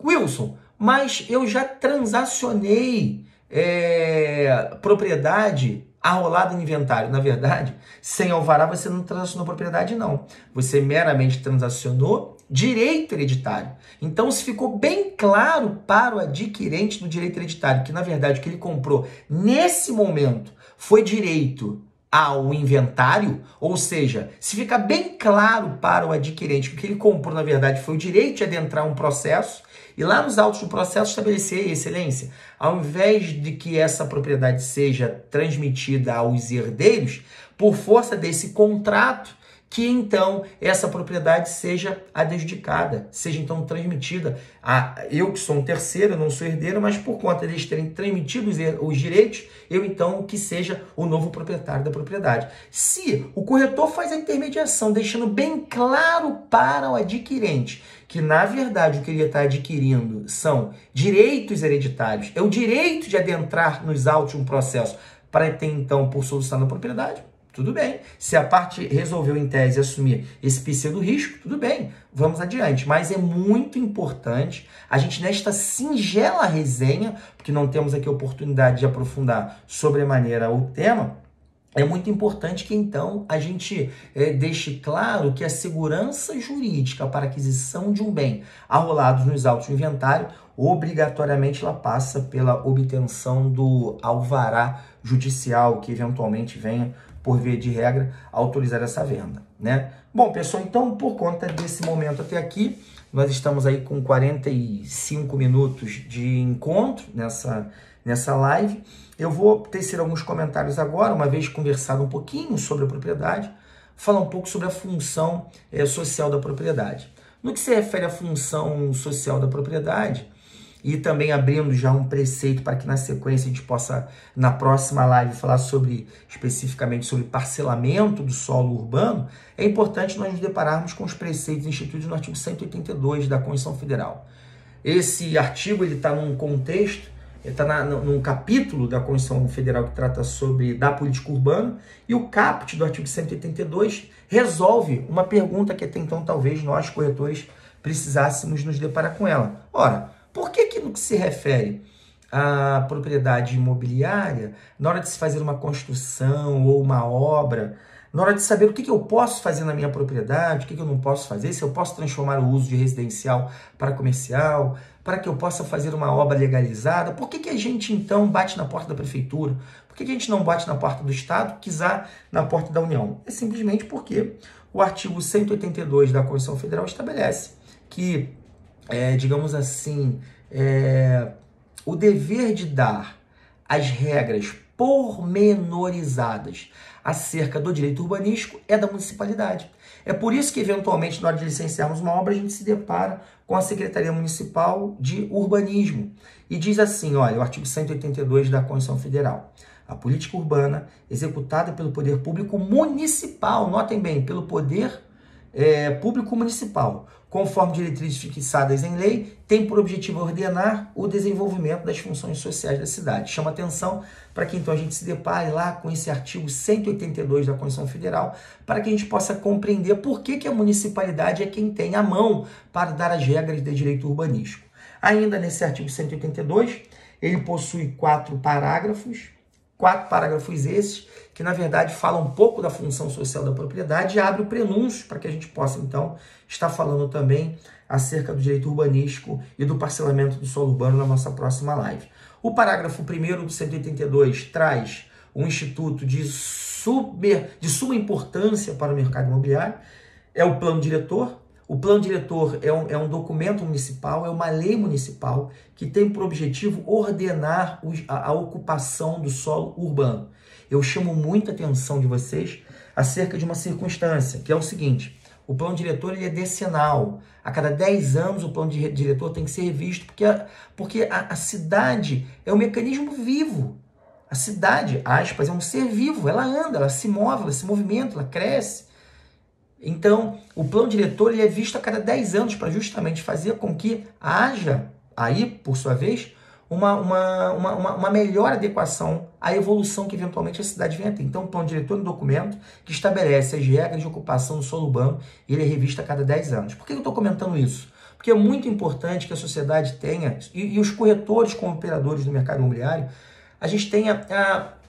Wilson, mas eu já transacionei propriedade arrolada no inventário. Na verdade, sem alvará você não transacionou propriedade, não. Você meramente transacionou direito hereditário. Então, se ficou bem claro para o adquirente do direito hereditário que, na verdade, o que ele comprou nesse momento foi direito ao inventário, ou seja, se fica bem claro para o adquirente que o que ele comprou, na verdade, foi o direito de adentrar um processo, e lá nos autos do processo estabelecer, excelência, ao invés de que essa propriedade seja transmitida aos herdeiros, por força desse contrato, que então essa propriedade seja adjudicada, seja então transmitida a eu que sou um terceiro, eu não sou herdeiro, mas por conta deles terem transmitido os direitos, eu então que seja o novo proprietário da propriedade. Se o corretor faz a intermediação, deixando bem claro para o adquirente que, na verdade, o que ele está adquirindo são direitos hereditários, é o direito de adentrar nos autos de um processo para ter, então, por solução da propriedade, tudo bem. Se a parte resolveu, em tese, assumir esse pseudo-risco, tudo bem, vamos adiante. Mas é muito importante a gente, nesta singela resenha, porque não temos aqui oportunidade de aprofundar sobremaneira o tema, é muito importante que, então, a gente deixe claro que a segurança jurídica para aquisição de um bem arrolados nos autos do inventário, obrigatoriamente ela passa pela obtenção do alvará judicial, que eventualmente venha, por via de regra, autorizar essa venda, né? Bom, pessoal, então, por conta desse momento até aqui, nós estamos aí com 45 minutos de encontro nessa live. Eu vou tecer alguns comentários agora, uma vez conversado um pouquinho sobre a propriedade, falar um pouco sobre a função social da propriedade. No que se refere à função social da propriedade, e também abrindo já um preceito para que na sequência a gente possa, na próxima live, falar especificamente sobre parcelamento do solo urbano, é importante nós nos depararmos com os preceitos instituídos no artigo 182 da Constituição Federal. Esse artigo está num contexto, está num capítulo da Constituição Federal que trata da política urbana, e o caput do artigo 182 resolve uma pergunta que até então talvez nós, corretores, precisássemos nos deparar com ela. Ora, por que no que se refere à propriedade imobiliária, na hora de se fazer uma construção ou uma obra, na hora de saber o que eu posso fazer na minha propriedade, o que eu não posso fazer, se eu posso transformar o uso de residencial para comercial, para que eu possa fazer uma obra legalizada, por que a gente então bate na porta da prefeitura? Por que a gente não bate na porta do Estado, quiçá na porta da União? É simplesmente porque o artigo 182 da Constituição Federal estabelece que, digamos assim, o dever de dar as regras pormenorizadas acerca do direito urbanístico é da municipalidade. É por isso que, eventualmente, na hora de licenciarmos uma obra, a gente se depara com a Secretaria Municipal de Urbanismo. E diz assim, olha, o artigo 182 da Constituição Federal. A política urbana executada pelo poder público municipal, notem bem, pelo poder público municipal, conforme diretrizes fixadas em lei, tem por objetivo ordenar o desenvolvimento das funções sociais da cidade. Chama atenção para que então a gente se depare lá com esse artigo 182 da Constituição Federal, para que a gente possa compreender por que a municipalidade é quem tem a mão para dar as regras de direito urbanístico. Ainda nesse artigo 182, ele possui 4 parágrafos, 4 parágrafos esses, que na verdade falam um pouco da função social da propriedade e abre o prenúncio para que a gente possa então estar falando também acerca do direito urbanístico e do parcelamento do solo urbano na nossa próxima live. O parágrafo 1º do 182 traz um instituto de suma importância para o mercado imobiliário, é o plano diretor. O plano diretor é um documento municipal, é uma lei municipal que tem por objetivo ordenar a ocupação do solo urbano. Eu chamo muita atenção de vocês acerca de uma circunstância, que é o seguinte: o plano diretor ele é decenal. A cada 10 anos o plano diretor tem que ser revisto, porque a cidade é um mecanismo vivo. A cidade, aspas, é um ser vivo, ela anda, ela se move, ela se movimenta, ela cresce. Então, o plano diretor ele é visto a cada 10 anos para justamente fazer com que haja, aí, por sua vez, uma melhor adequação à evolução que eventualmente a cidade venha a ter. Então, o plano diretor é um documento que estabelece as regras de ocupação do solo urbano e ele é revisto a cada 10 anos. Por que eu estou comentando isso? Porque é muito importante que a sociedade tenha, e os corretores como operadores do mercado imobiliário, a gente tenha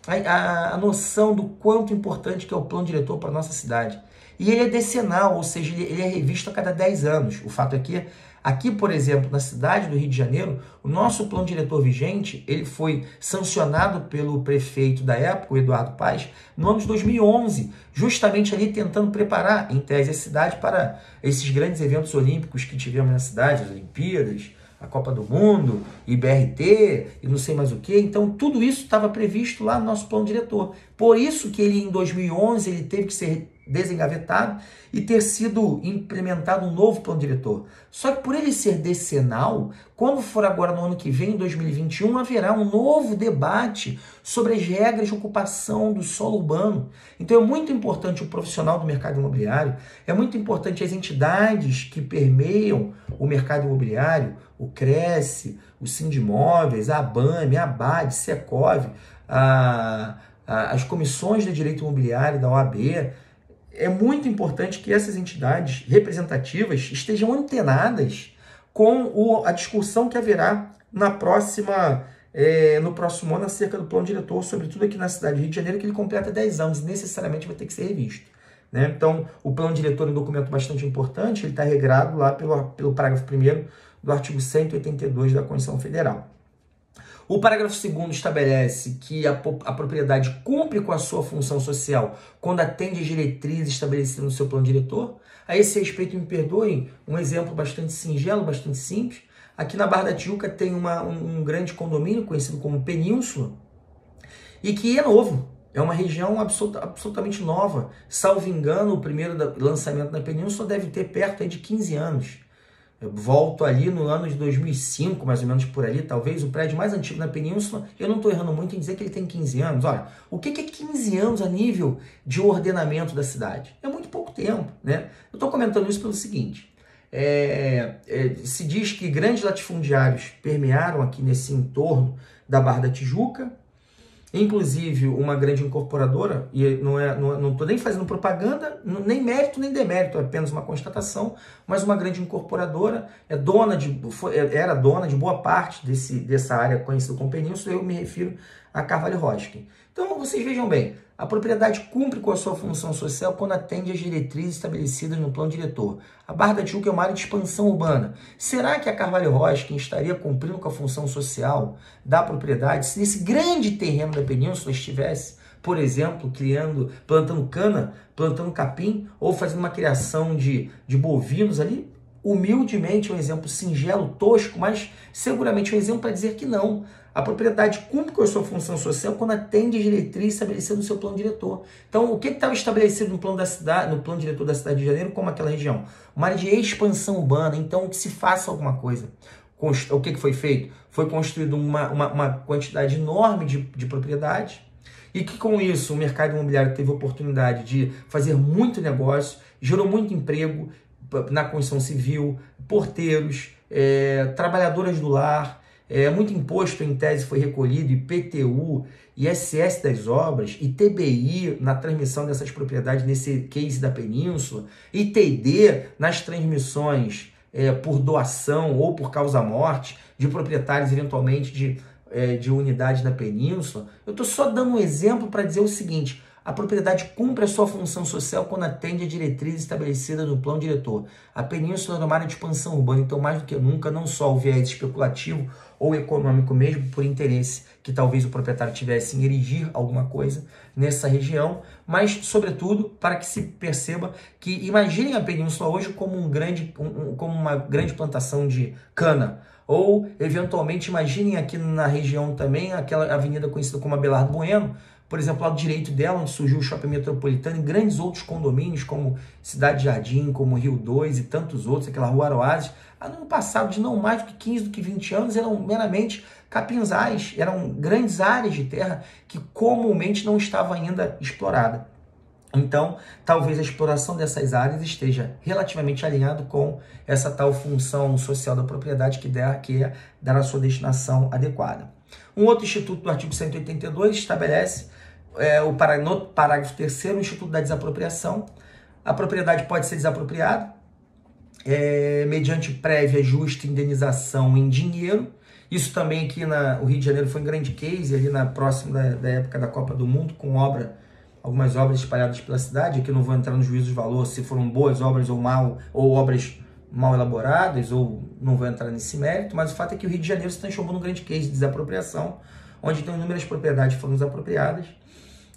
a noção do quanto importante que é o plano diretor para a nossa cidade. E ele é decenal, ou seja, ele é revisto a cada 10 anos. O fato é que, aqui, por exemplo, na cidade do Rio de Janeiro, o nosso plano diretor vigente, ele foi sancionado pelo prefeito da época, o Eduardo Paes, no ano de 2011, justamente ali tentando preparar, em tese, a cidade para esses grandes eventos olímpicos que tivemos na cidade, as Olimpíadas, a Copa do Mundo, IBRT e não sei mais o que. Então, tudo isso estava previsto lá no nosso plano diretor. Por isso que ele, em 2011, ele teve que ser desengavetado e ter sido implementado um novo plano diretor. Só que por ele ser decenal, quando for agora no ano que vem, em 2021, haverá um novo debate sobre as regras de ocupação do solo urbano. Então é muito importante o profissional do mercado imobiliário, é muito importante as entidades que permeiam o mercado imobiliário, o Cresce, o Sindimóveis, a ABAME, a ABAD, Secov, as comissões de direito imobiliário da OAB. É muito importante que essas entidades representativas estejam antenadas com a discussão que haverá no próximo ano acerca do plano diretor, sobretudo aqui na cidade do Rio de Janeiro, que ele completa 10 anos e necessariamente vai ter que ser revisto. Né? Então, o plano diretor é um documento bastante importante, ele está regrado lá pelo parágrafo 1º do artigo 182 da Constituição Federal. O parágrafo 2º estabelece que a propriedade cumpre com a sua função social quando atende às diretrizes estabelecidas no seu plano diretor. A esse respeito, me perdoem, um exemplo bastante singelo, bastante simples. Aqui na Barra da Tijuca tem um grande condomínio conhecido como Península e que é novo. É uma região absolutamente nova. Salvo engano, o primeiro lançamento na Península deve ter perto aí de 15 anos. Eu volto ali no ano de 2005, mais ou menos por ali, talvez, o prédio mais antigo na Península. Eu não estou errando muito em dizer que ele tem 15 anos. Olha, o que é 15 anos a nível de ordenamento da cidade? É muito pouco tempo, né? Eu estou comentando isso pelo seguinte. Se diz que grandes latifundiários permearam aqui nesse entorno da Barra da Tijuca, inclusive uma grande incorporadora, e não estou nem fazendo propaganda, nem mérito nem demérito, é apenas uma constatação, mas uma grande incorporadora era dona de boa parte dessa área conhecida como Península. Eu me refiro a Carvalho Hosking. Então, vocês vejam bem, a propriedade cumpre com a sua função social quando atende às diretrizes estabelecidas no plano diretor. A Barra da Tijuca é uma área de expansão urbana. Será que a Carvalho Hosking estaria cumprindo com a função social da propriedade se nesse grande terreno da Península estivesse, por exemplo, plantando cana, plantando capim, ou fazendo uma criação de bovinos ali? Humildemente, um exemplo singelo, tosco, mas seguramente um exemplo para dizer que não. A propriedade cumpre com a sua função social quando atende às diretrizes estabelecidas no seu plano diretor. Então, o que estava estabelecido no plano diretor da cidade de Janeiro, como aquela região? Uma área de expansão urbana, então que se faça alguma coisa. O que foi feito? Foi construído uma quantidade enorme de propriedades, e que com isso o mercado imobiliário teve a oportunidade de fazer muito negócio, gerou muito emprego na construção civil, porteiros, trabalhadoras do lar, muito imposto em tese foi recolhido, IPTU, ISS das obras, ITBI na transmissão dessas propriedades nesse case da Península, ITD nas transmissões por doação ou por causa-morte de proprietários eventualmente de de unidade da península. Eu estou só dando um exemplo para dizer o seguinte: a propriedade cumpre a sua função social quando atende a diretriz estabelecida no plano diretor. A península é uma área de expansão urbana, então mais do que nunca, não só o viés especulativo ou econômico mesmo, por interesse que talvez o proprietário tivesse em erigir alguma coisa nessa região, mas, sobretudo, para que se perceba que, imaginem a península hoje como, como uma grande plantação de cana, ou, eventualmente, imaginem aqui na região também aquela avenida conhecida como Abelardo Bueno, por exemplo, ao lado direito dela, onde surgiu o Shopping Metropolitano, e grandes outros condomínios, como Cidade Jardim, como Rio 2 e tantos outros, aquela Rua Aroazes, no passado de não mais do que 15, do que 20 anos, eram meramente capinzais, eram grandes áreas de terra que comumente não estava ainda explorada. Então, talvez a exploração dessas áreas esteja relativamente alinhado com essa tal função social da propriedade que é dar a sua destinação adequada. Um outro instituto do artigo 182 estabelece, no parágrafo 3º, o Instituto da Desapropriação. A propriedade pode ser desapropriada mediante prévia justa indenização em dinheiro. Isso também aqui no Rio de Janeiro foi um grande case, ali próximo da época da Copa do Mundo, com algumas obras espalhadas pela cidade. Aqui não vou entrar no juízo de valor se foram boas obras ou obras mal elaboradas, ou não vou entrar nesse mérito, mas o fato é que o Rio de Janeiro se transformou num grande case de desapropriação, onde então inúmeras propriedades foram desapropriadas,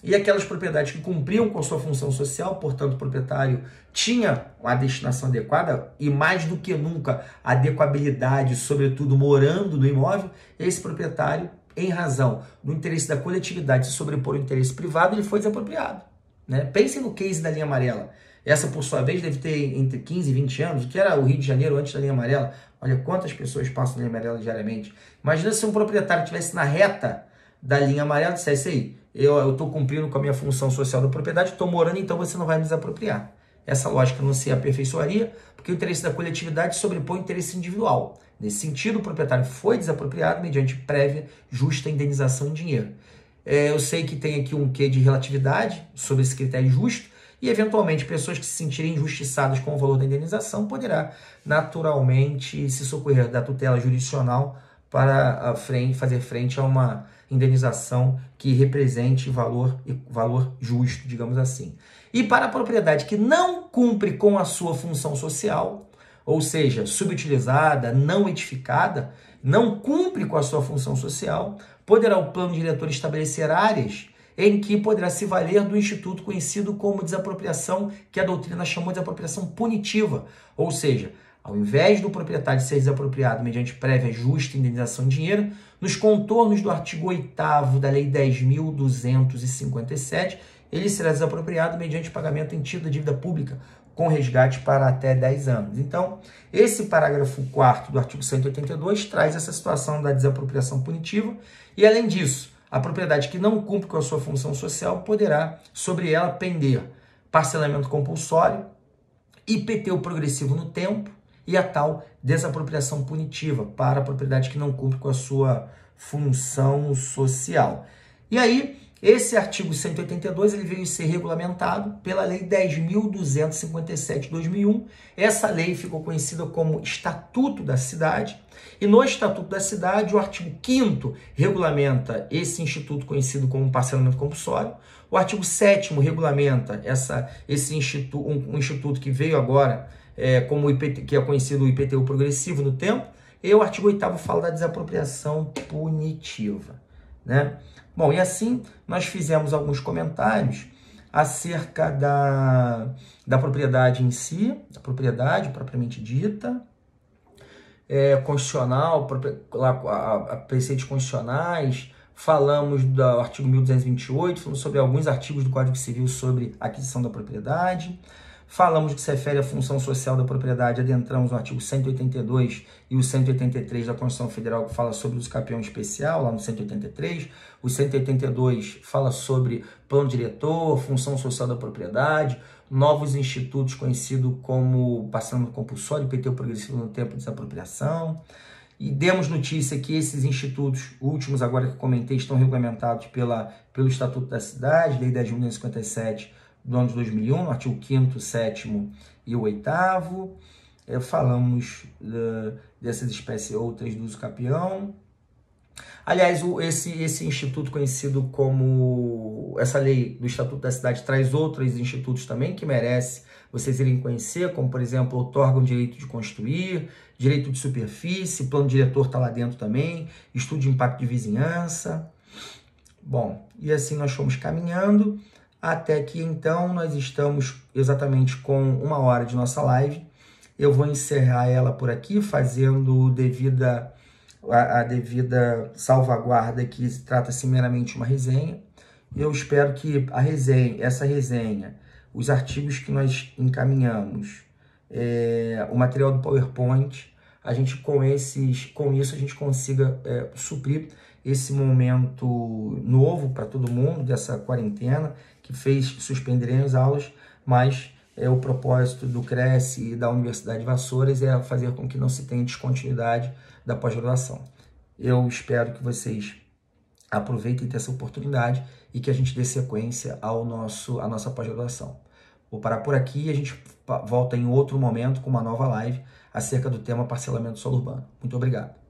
e aquelas propriedades que cumpriam com a sua função social, portanto o proprietário tinha a destinação adequada, e mais do que nunca a adequabilidade, sobretudo morando no imóvel, esse proprietário, em razão do interesse da coletividade se sobrepor ao interesse privado, ele foi desapropriado. Né? Pensem no case da linha amarela. Essa, por sua vez, deve ter entre 15 e 20 anos, o que era o Rio de Janeiro antes da linha amarela. Olha quantas pessoas passam na linha amarela diariamente. Imagina se um proprietário estivesse na reta da linha amarela e dissesse: aí, eu estou cumprindo com a minha função social da propriedade, estou morando, então você não vai me desapropriar. Essa lógica não se aperfeiçoaria, porque o interesse da coletividade sobrepõe o interesse individual. Nesse sentido, o proprietário foi desapropriado mediante prévia justa indenização em dinheiro. Eu sei que tem aqui um quê de relatividade sobre esse critério justo, e eventualmente pessoas que se sentirem injustiçadas com o valor da indenização poderá naturalmente se socorrer da tutela jurisdicional para fazer frente a uma indenização que represente valor justo, digamos assim. E para a propriedade que não cumpre com a sua função social, ou seja, subutilizada, não edificada, não cumpre com a sua função social, poderá o plano diretor estabelecer áreas em que poderá se valer do instituto conhecido como desapropriação, que a doutrina chamou de desapropriação punitiva, ou seja, ao invés do proprietário ser desapropriado mediante prévia justa indenização em dinheiro, nos contornos do artigo 8º da Lei 10.257, ele será desapropriado mediante pagamento em título da dívida pública, com resgate para até 10 anos. Então, esse parágrafo 4º do artigo 182 traz essa situação da desapropriação punitiva, e além disso, a propriedade que não cumpre com a sua função social poderá, sobre ela, pender parcelamento compulsório, IPTU progressivo no tempo e a tal desapropriação punitiva para a propriedade que não cumpre com a sua função social. E aí, esse artigo 182 ele veio ser regulamentado pela Lei 10.257 de 2001. Essa lei ficou conhecida como Estatuto da Cidade. E no Estatuto da Cidade, o artigo 5º regulamenta esse instituto conhecido como parcelamento compulsório. O artigo 7º regulamenta um instituto que veio agora como IPT, que é conhecido o IPTU progressivo no tempo. E o artigo 8º fala da desapropriação punitiva, né? Bom, e assim nós fizemos alguns comentários acerca da propriedade em si, da propriedade propriamente dita, constitucional, preceitos constitucionais, falamos do artigo 1228, falamos sobre alguns artigos do Código Civil sobre aquisição da propriedade, falamos do que se refere à função social da propriedade, adentramos no artigo 182 e o 183 da Constituição Federal, que fala sobre o uso capião especial, lá no 183. O 182 fala sobre plano diretor, função social da propriedade, novos institutos conhecidos como parcelamento compulsório, IPTU progressivo no tempo de desapropriação. E demos notícia que esses institutos últimos, agora que comentei, estão regulamentados pelo Estatuto da Cidade, Lei 10.257, do ano de 2001, no artigo 5º, 7º e o 8º. Falamos dessas espécies outras do uso capião. Aliás, esse instituto conhecido como... Essa lei do Estatuto da Cidade traz outros institutos também que merece vocês irem conhecer, como, por exemplo, outorgam direito de construir, direito de superfície, plano diretor está lá dentro também, estudo de impacto de vizinhança. Bom, e assim nós fomos caminhando, até que então nós estamos exatamente com 1 hora de nossa live. Eu vou encerrar ela por aqui, fazendo a devida salvaguarda, que trata-se meramente de uma resenha. Eu espero que essa resenha, os artigos que nós encaminhamos, o material do PowerPoint, a gente com isso a gente consiga suprir esse momento novo para todo mundo, dessa quarentena, que fez suspenderem as aulas, mas o propósito do Cresce e da Universidade de Vassouras é fazer com que não se tenha descontinuidade da pós-graduação. Eu espero que vocês aproveitem essa oportunidade e que a gente dê sequência à nossa pós-graduação. Vou parar por aqui e a gente volta em outro momento com uma nova live acerca do tema parcelamento do solo urbano. Muito obrigado.